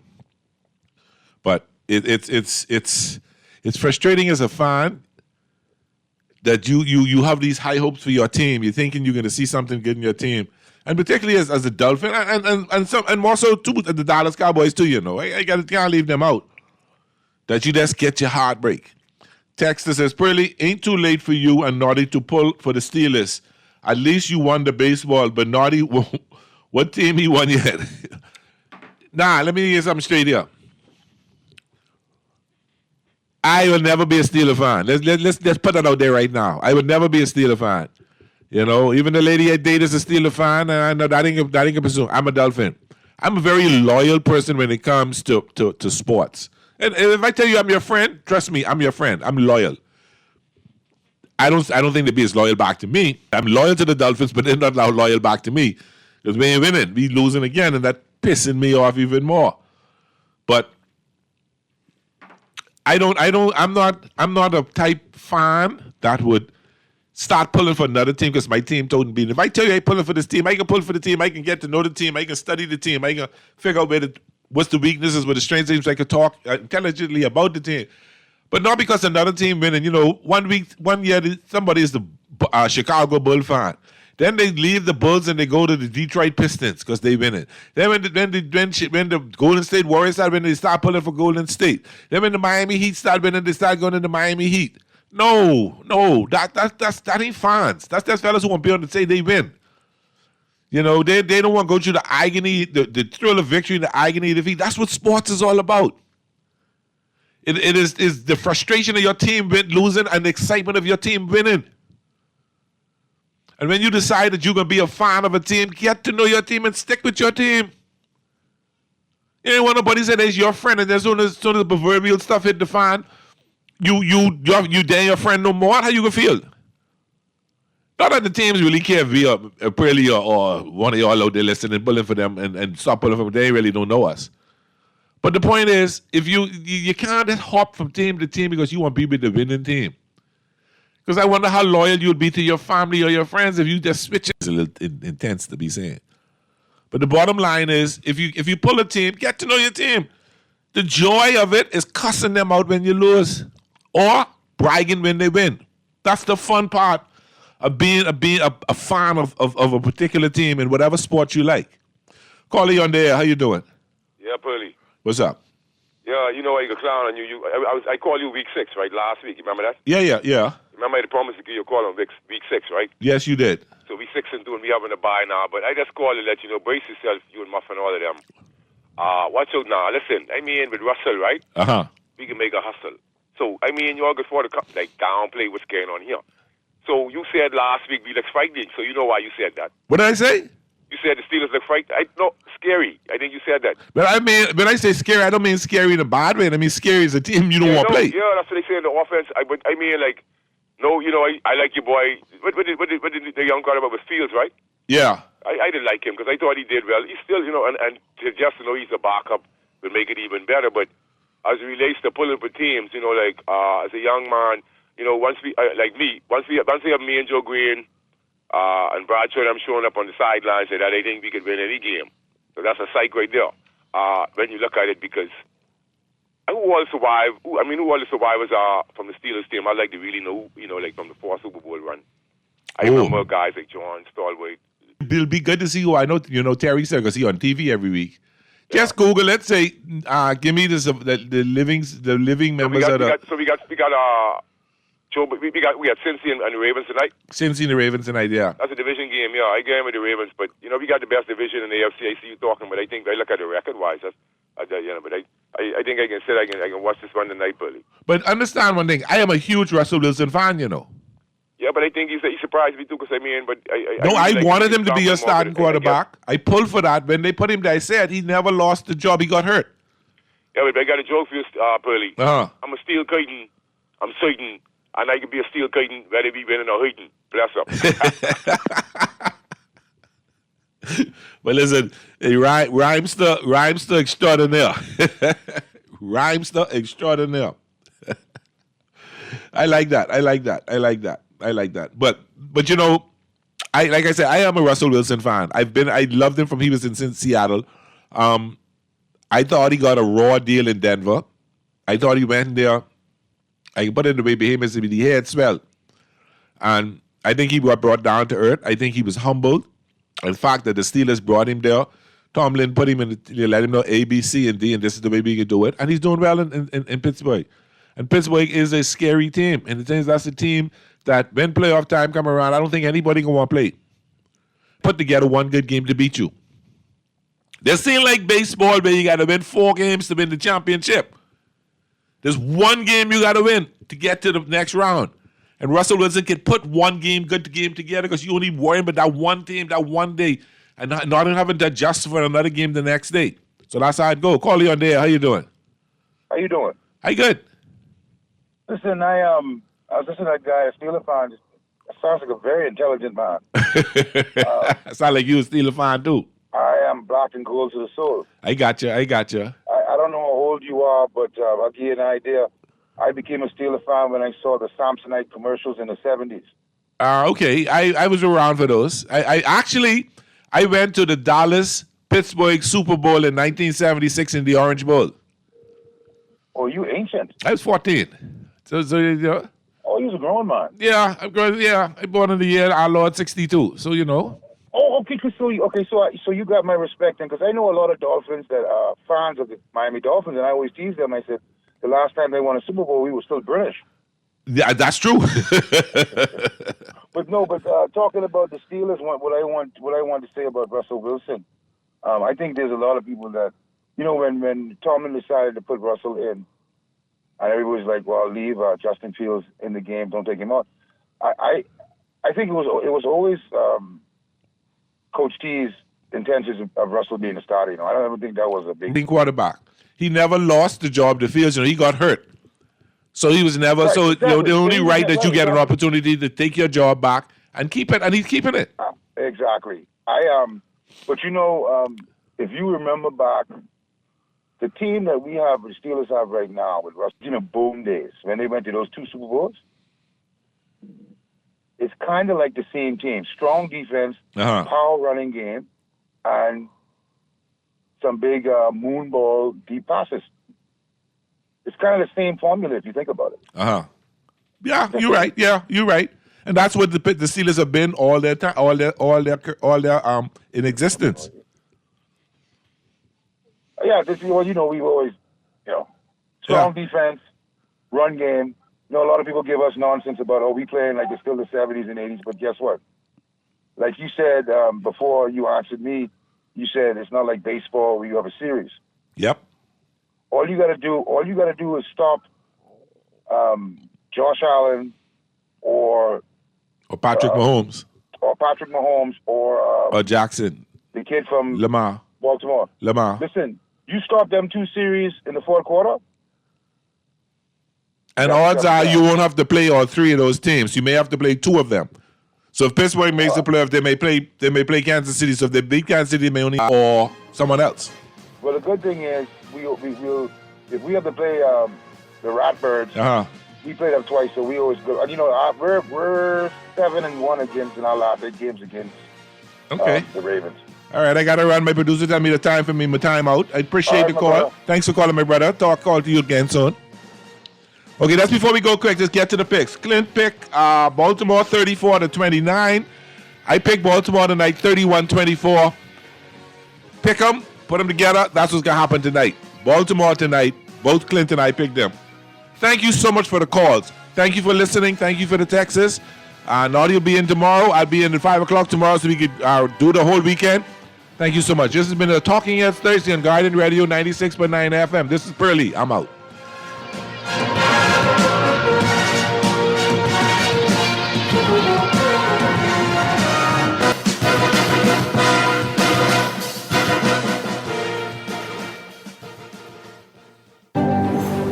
E: But it's frustrating as a fan that you have these high hopes for your team. You're thinking you're going to see something good in your team. And particularly as a Dolphin, and more so too the Dallas Cowboys too, I can't leave them out. That you just get your heartbreak. Texter says, Pearly, ain't too late for you and Naughty to pull for the Steelers. At least you won the baseball, but Naughty, what team he won yet? Nah, let me get something straight here. I will never be a Steeler fan. Let's put that out there right now. I would never be a Steeler fan. You know, even the lady I date is a Steeler fan, and I know that ain't pursue. I'm a Dolphin. I'm a very loyal person when it comes to sports. And if I tell you I'm your friend, trust me, I'm your friend. I'm loyal. I don't think they'd be as loyal back to me. I'm loyal to the Dolphins, but they're not loyal back to me. Because we ain't winning, we losing again, and that pissing me off even more. But I'm not a type fan that would start pulling for another team because my team told me. If I tell you I'm pulling for this team, I can pull for the team. I can get to know the team. I can study the team. I can figure out what's the weaknesses, what the strengths are. I can talk intelligently about the team. But not because another team winning. You know, 1 year, somebody is the Chicago Bull fan. Then they leave the Bulls and they go to the Detroit Pistons because they win it. Then when the Golden State Warriors start winning, they start pulling for Golden State. Then when the Miami Heat start winning, they start going to the Miami Heat. No, that ain't fans. That's fellas who want to be on the say they win. You know, they don't want to go through the agony, the thrill of victory, the agony of defeat. That's what sports is all about. It is the frustration of your team losing and the excitement of your team winning. And when you decide that you're going to be a fan of a team, get to know your team and stick with your team. You ain't want nobody say there's your friend, and as soon as the proverbial stuff hit the fan, you dare your friend no more. How you gonna feel? Not that the teams really care if we are Pearly or one of y'all out there listening and pulling for them and stop pulling for them. They really don't know us. But the point is, if you can't just hop from team to team because you want to be with the winning team. Because I wonder how loyal you'd be to your family or your friends if you just switch it. It's a little intense to be saying. But the bottom line is, if you pull a team, get to know your team. The joy of it is cussing them out when you lose or bragging when they win. That's the fun part of being a fan of a particular team in whatever sport you like. Callie on there, how you doing?
A: Yeah, Pearly.
E: What's up?
A: Yeah, you know I could clown on you. I called you week 6, right? Last week. You remember that?
E: Yeah.
A: Remember I had promised to give you a call on week 6, right?
E: Yes, you did.
A: So week 6 and 2 and we having a bye now. But I just called to let you know, brace yourself, you and Muff and all of them. Watch out now. Listen, I mean with Russell, right?
E: Uh-huh.
A: We can make a hustle. So, I mean, you all good for the downplay what's going on here. So you said last week we look frightening, so you know why you said that.
E: What did I say?
A: You said the Steelers look frightening. No, scary. I think you said that.
E: But I mean, when I say scary, I don't mean scary in a bad way. I mean scary as a team you don't want to play.
A: Yeah, that's what they say in the offense. I mean, like, no, you know, I like your boy. What did the young guy about with Fields, right?
E: Yeah.
A: I didn't like him because I thought he did well. He's still, you know, and just to know he's a backup will make it even better. But as it relates to pulling for teams, you know, like as a young man, you know, once we have me and Joe Green and Bradshaw, I'm showing up on the sidelines, and that I think we could win any game. So that's a psych right there. When you look at it, because who all the survivors are from the Steelers team? I'd like to really know, you know, like from the 4 Super Bowl run. I remember guys like John Stallworth.
E: It'll be good to see you. I know, you know, Terry said because he's on TV every week. Yeah. Just Google. Let's say, give me the living members of the.
A: We got Joe. We got Cincy and the Ravens tonight.
E: Cincy and the Ravens tonight. Yeah.
A: That's a division game. Yeah, I game with the Ravens, but you know we got the best division in the AFC. I see you talking, but I think I look at the record wise. But I think I can say I can watch this one tonight, Billy.
E: But understand one thing. I am a huge Russell Wilson fan. You know.
A: Yeah, but I think he surprised me too. Because
E: I wanted him to be your starting quarterback. I pulled for that when they put him there. I said he never lost the job. He got hurt.
A: Yeah, but I got a joke for you, Pearly.
E: Uh-huh.
A: I'm a steel curtain. I'm certain, and I can be a steel curtain whether we winning or hurting. Bless up.
E: But listen, rhymester extraordinaire. Rhymester extraordinaire. I like that. But you know, like I said, I am a Russell Wilson fan. I loved him from he was in Seattle. I thought he got a raw deal in Denver. I thought he went there. I can put it in the way behind him, the head swell. And I think he got brought down to earth. I think he was humbled. The fact that the Steelers brought him there, Tomlin put him in, let him know A, B, C, and D, and this is the way we can do it. And he's doing well in Pittsburgh. And Pittsburgh is a scary team. And the thing is, that's a team that when playoff time come around, I don't think anybody can want to play. Put together one good game to beat you. They're seeing like baseball where you got to win 4 games to win the championship. There's one game you got to win to get to the next round. And Russell Wilson can put one good game together because you only worrying about that one team, that one day, and not having to adjust for another game the next day. So that's how it go. Call you on there. How you doing?
C: How you doing?
E: How you good?
C: Listen, I was listening to that guy, a Steeler fan. Sounds like a very intelligent man.
E: Sound like you a Steeler fan too.
C: I am black and gold to the soul.
E: I got you.
C: I don't know how old you are, but I'll give you an idea. I became a Steeler fan when I saw the Samsonite commercials in the 70s.
E: Okay. I was around for those. I went to the Dallas-Pittsburgh Super Bowl in 1976 in the Orange Bowl.
C: Oh, you ancient.
E: I was 14. So you know.
C: Oh, you was a grown man.
E: Yeah, I'm grown. Yeah, I born in the year our Lord 62. So you know.
C: Oh, okay. So you got my respect then, because I know a lot of Dolphins that are fans of the Miami Dolphins, and I always tease them. I said the last time they won a Super Bowl, we were still British.
E: Yeah, that's true.
C: But talking about the Steelers, what I want to say about Russell Wilson, I think there's a lot of people that, you know, when Tomlin decided to put Russell in, and everybody's like, well, leave Justin Fields in the game, don't take him out. I think it was always Coach T's intentions of Russell being a starter. You know, I don't ever think that was a big
E: quarterback. He never lost the job to Fields. You know, he got hurt, so he was never. Right, so exactly. You know, the only right that you get an opportunity to take your job back and keep it, and he's keeping it.
C: Exactly. But you know, if you remember back, the team that we have, the Steelers have right now with Russell, you know, boom days when they went to those 2 Super Bowls. It's kind of like the same team. Strong defense, power running game, and some big moonball deep passes. It's kind of the same formula if you think about it.
E: Yeah, you're right. Yeah, you're right. And that's what the Steelers have been all their time, all their in existence.
C: Yeah, you know, we've always, you know, strong defense, run game. You know, a lot of people give us nonsense about, we playing like it's still the 70s and 80s, but guess what? Like you said before you answered me, you said it's not like baseball where you have a series.
E: Yep.
C: All you got to do is stop Josh Allen or
E: Patrick Mahomes.
C: Or
E: Jackson.
C: The kid from
E: Lamar.
C: Baltimore.
E: Lamar.
C: Listen, you stop them 2 series in the fourth quarter.
E: And odds are you won't have to play all 3 of those teams. You may have to play 2 of them. So if Pittsburgh makes the playoff, they may play Kansas City. So if they beat Kansas City, they may only or someone else.
C: Well, the good thing is we'll if we have to play the Ratbirds, we play them twice, so we always go. You know, we're 7-1 against in our last 8 games against the Ravens.
E: All right, I got to run. My producer tell me the time for me, my time out. I appreciate the call. Brother. Thanks for calling, my brother. Call to you again soon. Okay, that's before we go quick. Let's get to the picks. Clint picked Baltimore 34-29. I picked Baltimore tonight 31-24. Pick them, put them together. That's what's going to happen tonight. Baltimore tonight. Both Clint and I picked them. Thank you so much for the calls. Thank you for listening. Thank you for the texts. Naughty will be in tomorrow. I'll be in at 5 o'clock tomorrow so we could do the whole weekend. Thank you so much. This has been a Talking Heads Thursday on Guardian Radio 96.9 FM. This is Pearly. I'm out.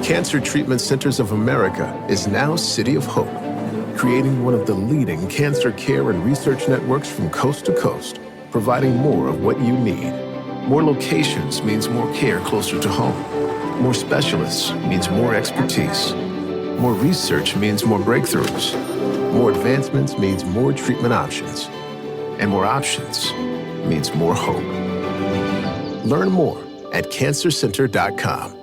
I: Cancer Treatment Centers of America is now City of Hope, creating one of the leading cancer care and research networks from coast to coast, providing more of what you need. More locations means more care closer to home. More specialists means more expertise. More research means more breakthroughs. More advancements means more treatment options. And more options means more hope. Learn more at cancercenter.com.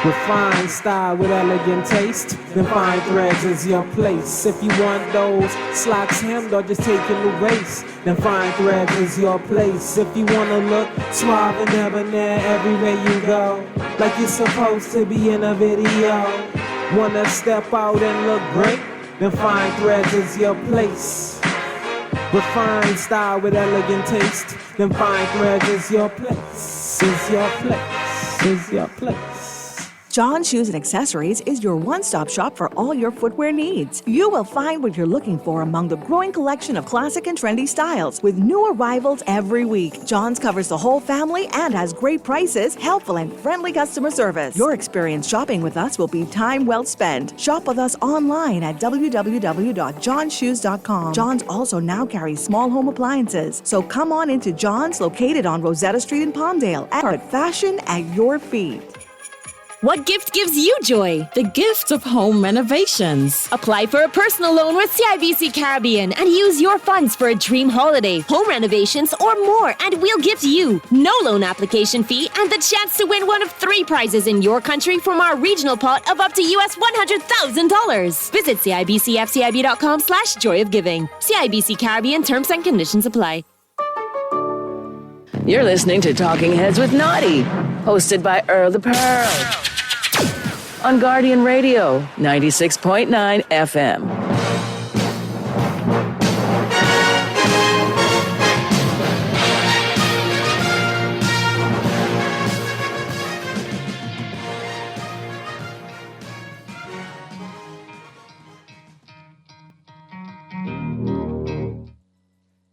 J: Refined style with elegant taste, then Fine Threads is your place. If you want those slacks hemmed or just taking the waist, then Fine Threads is your place. If you wanna look suave and debonair everywhere you go, like you're supposed to be in a video, wanna step out and look great, then Fine Threads is your place. Refined style with elegant taste, then Fine Threads is your place. Is your place. Is your place.
P: John Shoes and Accessories is your one-stop shop for all your footwear needs. You will find what you're looking for among the growing collection of classic and trendy styles with new arrivals every week. John's covers the whole family and has great prices, helpful and friendly customer service. Your experience shopping with us will be time well spent. Shop with us online at www.johnshoes.com. John's also now carries small home appliances, so come on into John's, located on Rosetta Street in Palmdale, and fashion at your feet.
G: What gift gives you joy? The gift of home renovations. Apply for a personal loan with CIBC Caribbean and use your funds for a dream holiday, home renovations, or more, and we'll gift you no loan application fee and the chance to win one of 3 prizes in your country from our regional pot of up to US $100,000. Visit CIBCFCIB.com/joyofgiving. CIBC Caribbean terms and conditions apply.
B: You're listening to Talking Heads with Naughty, hosted by Earl the Pearl. On Guardian Radio, 96.9 FM.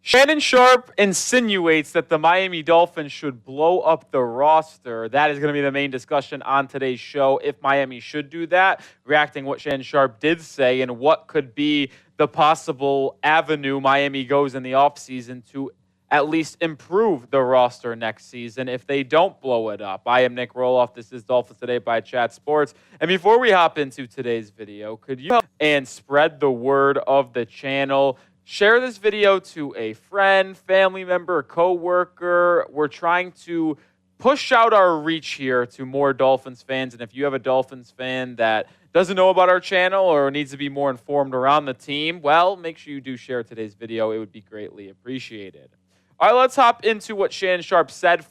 M: Shannon Sharpe insinuates that the Miami Dolphins should blow up the roster. That is going to be the main discussion on today's show, if Miami should do that, reacting what Shannon Sharpe did say and what could be the possible avenue Miami goes in the offseason to at least improve the roster next season if they don't blow it up. I am Nick Roloff. This is Dolphins Today by Chat Sports. And before we hop into today's video, could you help and spread the word of the channel? Share this video to a friend, family member, coworker. We're trying to push out our reach here to more Dolphins fans. And if you have a Dolphins fan that doesn't know about our channel or needs to be more informed around the team, well, make sure you do share today's video. It would be greatly appreciated. All right, let's hop into what Shannon Sharpe said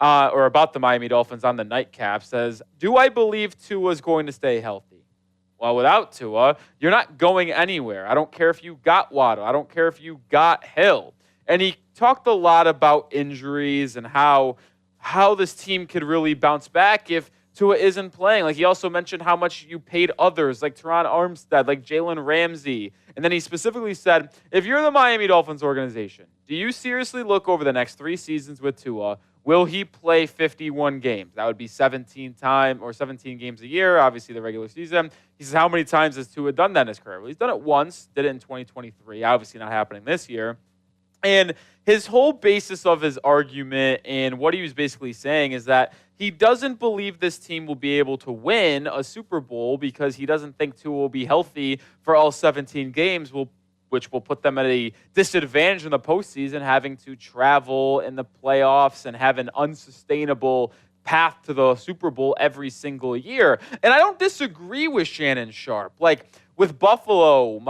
M: about the Miami Dolphins on the Nightcap. Says, do I believe Tua's going to stay healthy? Well, without Tua, you're not going anywhere. I don't care if you got Waddle. I don't care if you got Hill. And he talked a lot about injuries and how this team could really bounce back if Tua isn't playing. Like, he also mentioned how much you paid others, like Teron Armstead, like Jalen Ramsey. And then he specifically said, if you're the Miami Dolphins organization, do you seriously look over the next 3 seasons with Tua? Will he play 51 games? That would be 17 games a year, obviously the regular season. He says, how many times has Tua done that in his career? Well, he's done it once, did it in 2023, obviously not happening this year. And his whole basis of his argument and what he was basically saying is that he doesn't believe this team will be able to win a Super Bowl because he doesn't think Tua will be healthy for all 17 games, which will put them at a disadvantage in the postseason, having to travel in the playoffs and have an unsustainable path to the Super Bowl every single year. And I don't disagree with Shannon Sharpe. Like, with Buffalo,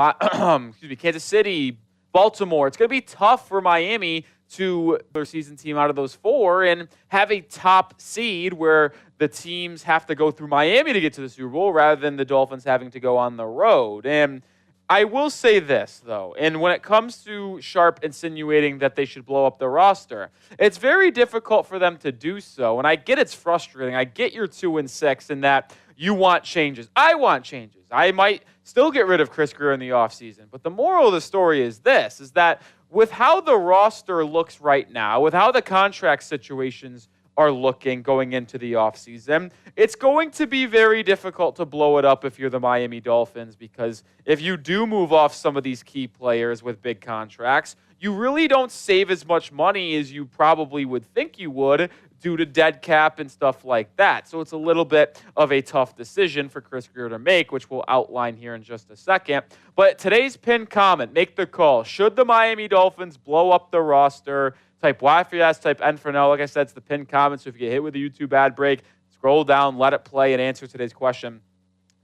M: Kansas City, Baltimore, it's going to be tough for Miami to their season team out of those 4 and have a top seed where the teams have to go through Miami to get to the Super Bowl rather than the Dolphins having to go on the road. And I will say this, though, and when it comes to Sharpe insinuating that they should blow up the roster, it's very difficult for them to do so. And I get it's frustrating. I get you're 2-6 and that you want changes. I want changes. I might still get rid of Chris Grier in the offseason. But the moral of the story is this, is that with how the roster looks right now, with how the contract situations are looking going into the offseason, it's going to be very difficult to blow it up if you're the Miami Dolphins, because if you do move off some of these key players with big contracts, you really don't save as much money as you probably would think you would due to dead cap and stuff like that. So it's a little bit of a tough decision for Chris Grier to make, which we'll outline here in just a second. But today's pinned comment, make the call. Should the Miami Dolphins blow up the roster? Type Y for yes, type N for no. Like I said, it's the pinned comment. So if you get hit with a YouTube ad break, scroll down, let it play, and answer today's question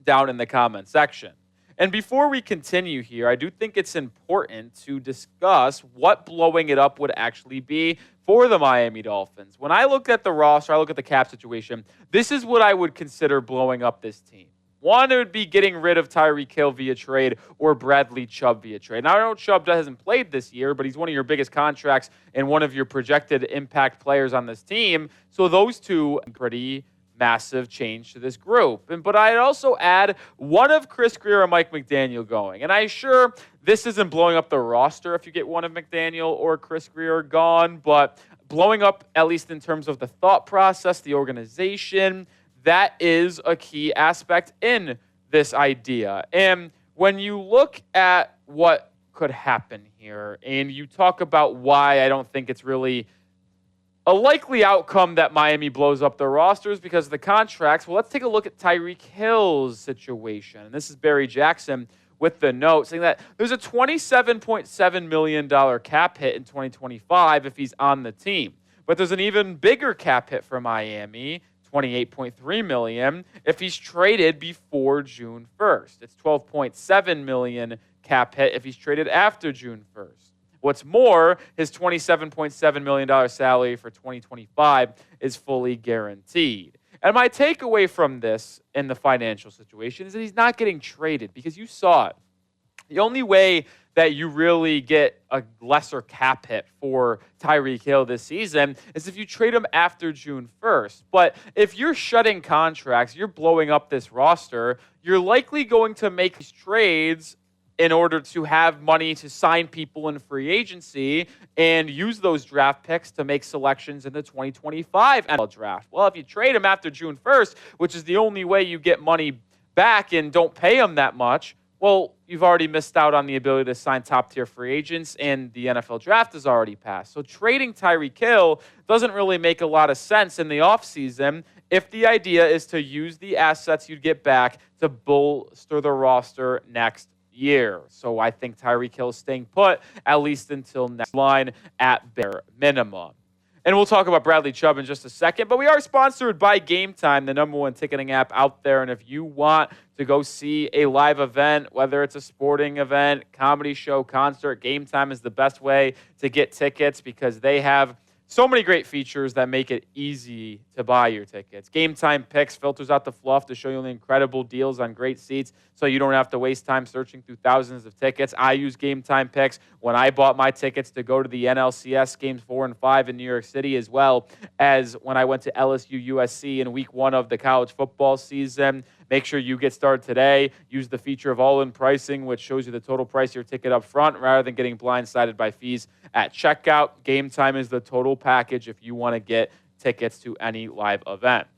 M: down in the comment section. And before we continue here, I do think it's important to discuss what blowing it up would actually be for the Miami Dolphins. When I look at the roster, I look at the cap situation, this is what I would consider blowing up this team. One, it would be getting rid of Tyreek Hill via trade or Bradley Chubb via trade. Now, I know Chubb hasn't played this year, but he's one of your biggest contracts and one of your projected impact players on this team. So those two are pretty massive change to this group. But I'd also add one of Chris Grier or Mike McDaniel going. And I'm sure this isn't blowing up the roster if you get one of McDaniel or Chris Grier gone, but blowing up, at least in terms of the thought process, the organization, that is a key aspect in this idea. And when you look at what could happen here, and you talk about why I don't think it's really a likely outcome that Miami blows up their rosters because of the contracts. Well, let's take a look at Tyreek Hill's situation. And this is Barry Jackson with the note saying that there's a $27.7 million cap hit in 2025 if he's on the team. But there's an even bigger cap hit for Miami, $28.3 million, if he's traded before June 1st. It's $12.7 million cap hit if he's traded after June 1st. What's more, his $27.7 million salary for 2025 is fully guaranteed. And my takeaway from this in the financial situation is that he's not getting traded because you saw it. The only way that you really get a lesser cap hit for Tyreek Hill this season is if you trade him after June 1st. But if you're shutting contracts, you're blowing up this roster, you're likely going to make these trades in order to have money to sign people in free agency and use those draft picks to make selections in the 2025 NFL draft. Well, if you trade him after June 1st, which is the only way you get money back and don't pay him that much, well, you've already missed out on the ability to sign top-tier free agents, and the NFL draft has already passed. So trading Tyreek Hill doesn't really make a lot of sense in the offseason if the idea is to use the assets you'd get back to bolster the roster next year. So I think Tyreek Hill is staying put, at least until next line at bare minimum. And we'll talk about Bradley Chubb in just a second, but we are sponsored by Game Time, the #1 ticketing app out there. And if you want to go see a live event, whether it's a sporting event, comedy show, concert, Game Time is the best way to get tickets because they have so many great features that make it easy to buy your tickets. Game Time Picks filters out the fluff to show you the incredible deals on great seats so you don't have to waste time searching through thousands of tickets. I use Game Time Picks when I bought my tickets to go to the NLCS Games 4 and 5 in New York City, as well as when I went to LSU USC in week 1 of the college football season. Make sure you get started today. Use the feature of all-in pricing, which shows you the total price of your ticket up front rather than getting blindsided by fees at checkout. Game Time is the total package if you want to get tickets to any live event.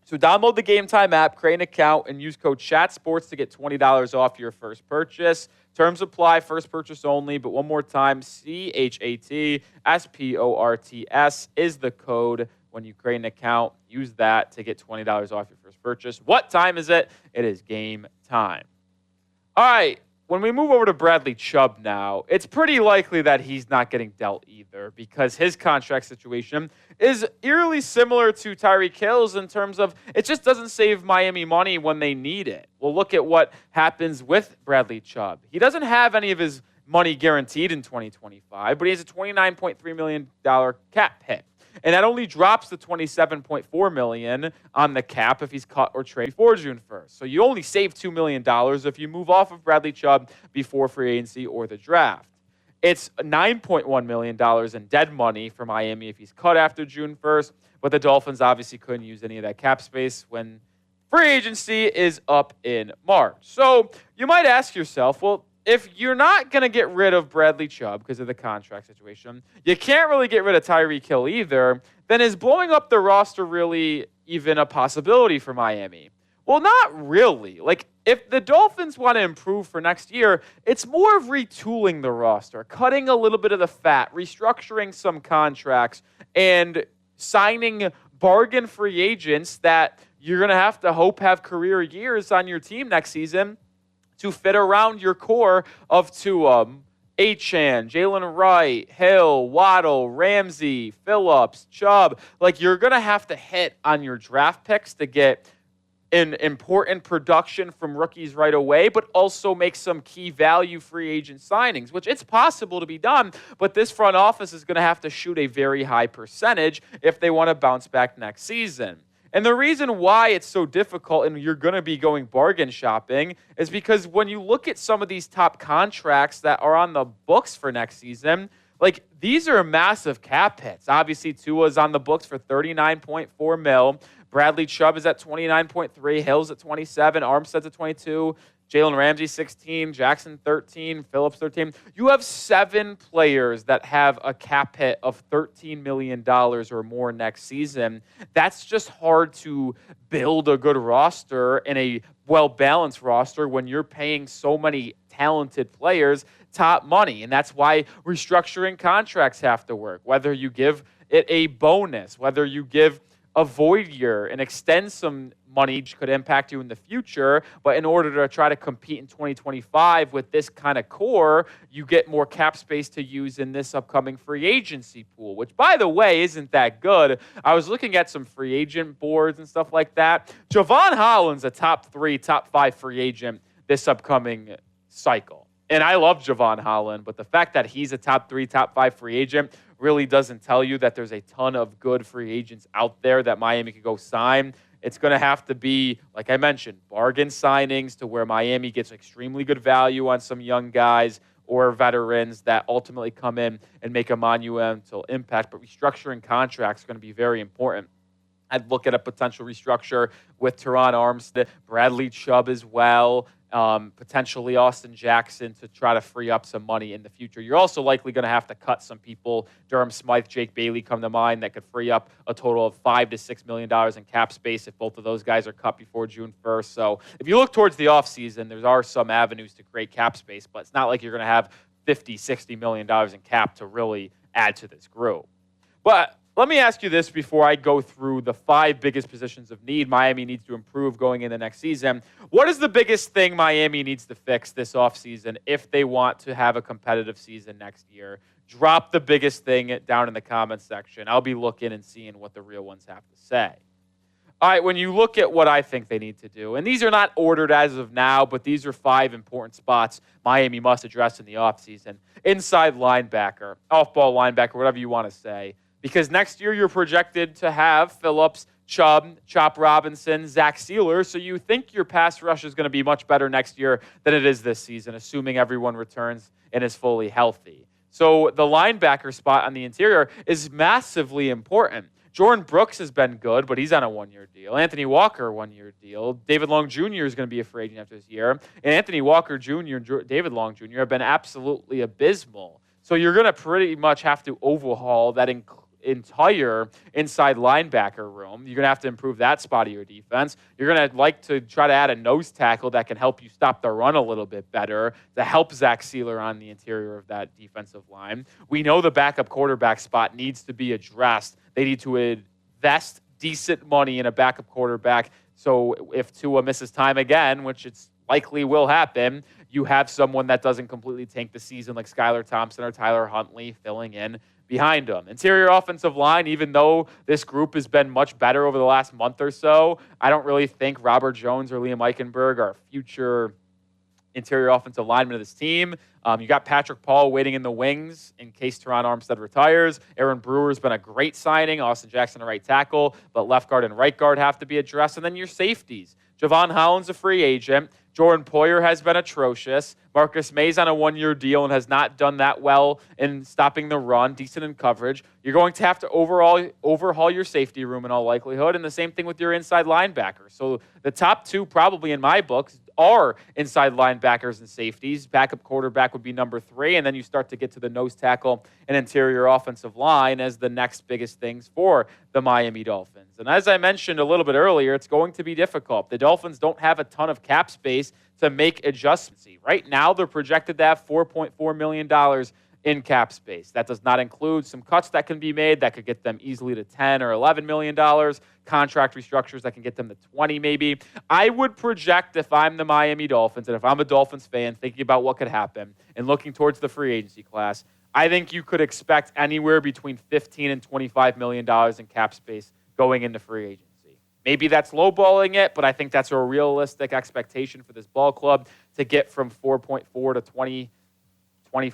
M: So download the Game Time app, create an account, and use code CHATSPORTS to get $20 off your first purchase. Terms apply, first purchase only, but one more time, CHATSPORTS is the code. When you create an account, use that to get $20 off your first purchase. What time is it? It is game time. All right, when we move over to Bradley Chubb now, it's pretty likely that he's not getting dealt either because his contract situation is eerily similar to Tyreek Hill's in terms of it just doesn't save Miami money when they need it. Well, look at what happens with Bradley Chubb. He doesn't have any of his money guaranteed in 2025, but he has a $29.3 million cap hit. And that only drops the $27.4 million on the cap if he's cut or traded before June 1st. So you only save $2 million if you move off of Bradley Chubb before free agency or the draft. It's $9.1 million in dead money for Miami if he's cut after June 1st, but the Dolphins obviously couldn't use any of that cap space when free agency is up in March. So you might ask yourself, well, if you're not going to get rid of Bradley Chubb because of the contract situation, you can't really get rid of Tyreek Hill either, then is blowing up the roster really even a possibility for Miami? Well, not really. Like, if the Dolphins want to improve for next year, it's more of retooling the roster, cutting a little bit of the fat, restructuring some contracts, and signing bargain free agents that you're going to have to hope have career years on your team next season to fit around your core of Tua, Achane, Jalen Wright, Hill, Waddle, Ramsey, Phillips, Chubb. Like, you're going to have to hit on your draft picks to get an important production from rookies right away, but also make some key value free agent signings, which it's possible to be done, but this front office is going to have to shoot a very high percentage if they want to bounce back next season. And the reason why it's so difficult and you're going to be going bargain shopping is because when you look at some of these top contracts that are on the books for next season, like, these are massive cap hits. Obviously, Tua's on the books for $39.4 million. Bradley Chubb is at 29.3, Hill's at 27, Armstead's at 22, Jalen Ramsey 16, Jackson 13, Phillips 13. You have 7 players that have a cap hit of $13 million or more next season. That's just hard to build a good roster and a well-balanced roster when you're paying so many talented players top money. And that's why restructuring contracts have to work. Whether you give it a bonus, whether you give a void year and extend some money, which could impact you in the future. But in order to try to compete in 2025 with this kind of core, you get more cap space to use in this upcoming free agency pool, which, by the way, isn't that good. I was looking at some free agent boards and stuff like that. Javon Holland's a top 3, top 5 free agent this upcoming cycle. And I love Javon Holland, but the fact that he's a top 3, top 5 free agent really doesn't tell you that there's a ton of good free agents out there that Miami could go sign. It's going to have to be, like I mentioned, bargain signings to where Miami gets extremely good value on some young guys or veterans that ultimately come in and make a monumental impact. But restructuring contracts is going to be very important. I'd look at a potential restructure with Teron Armstead, Bradley Chubb as well, potentially Austin Jackson to try to free up some money in the future. You're also likely going to have to cut some people. Durham Smythe, Jake Bailey come to mind that could free up a total of $5 to $6 million in cap space if both of those guys are cut before June 1st. So if you look towards the offseason, there are some avenues to create cap space, but it's not like you're going to have $50, $60 million in cap to really add to this group. But let me ask you this before I go through the 5 biggest positions of need Miami needs to improve going into next season. What is the biggest thing Miami needs to fix this offseason if they want to have a competitive season next year? Drop the biggest thing down in the comments section. I'll be looking and seeing what the real ones have to say. All right, when you look at what I think they need to do, and these are not ordered as of now, but these are 5 important spots Miami must address in the offseason. Inside linebacker, off-ball linebacker, whatever you want to say. Because next year you're projected to have Phillips, Chubb, Chop Robinson, Zach Sealer, so you think your pass rush is going to be much better next year than it is this season, assuming everyone returns and is fully healthy. So the linebacker spot on the interior is massively important. Jordan Brooks has been good, but he's on a 1-year deal. Anthony Walker, 1-year deal. David Long Jr. is going to be a free agent after this year. And Anthony Walker Jr. and David Long Jr. have been absolutely abysmal. So you're going to pretty much have to overhaul that entire inside linebacker room. You're going to have to improve that spot of your defense. You're going to like to try to add a nose tackle that can help you stop the run a little bit better to help Zach Sealer on the interior of that defensive line. We know the backup quarterback spot needs to be addressed. They need to invest decent money in a backup quarterback. So if Tua misses time again, which it's likely will happen, you have someone that doesn't completely tank the season like Skylar Thompson or Tyler Huntley filling in behind him. Interior offensive line, even though this group has been much better over the last month or so, I don't really think Robert Jones or Liam Eichenberg are future interior offensive linemen of this team. You got Patrick Paul waiting in the wings in case Teron Armstead retires. Aaron Brewer's been a great signing. Austin Jackson, a right tackle, but left guard and right guard have to be addressed. And then your safeties. Javon Holland's a free agent. Jordan Poyer has been atrocious. Marcus May's on a 1-year deal and has not done that well in stopping the run, decent in coverage. You're going to have to overhaul your safety room in all likelihood, and the same thing with your inside linebackers. So the top 2 probably in my books are inside linebackers and safeties. Backup quarterback would be number 3, and then you start to get to the nose tackle and interior offensive line as the next biggest things for the Miami Dolphins. And as I mentioned a little bit earlier, it's going to be difficult. The Dolphins don't have a ton of cap space to make adjustments. Right now, they're projected to have $4.4 million in cap space. That does not include some cuts that can be made that could get them easily to $10 or $11 million, contract restructures that can get them to 20 maybe. I would project, if I'm the Miami Dolphins and if I'm a Dolphins fan thinking about what could happen and looking towards the free agency class, I think you could expect anywhere between $15 and $25 million in cap space going into free agency. Maybe that's lowballing it, but I think that's a realistic expectation for this ball club to get from 4.4 to 20, 25.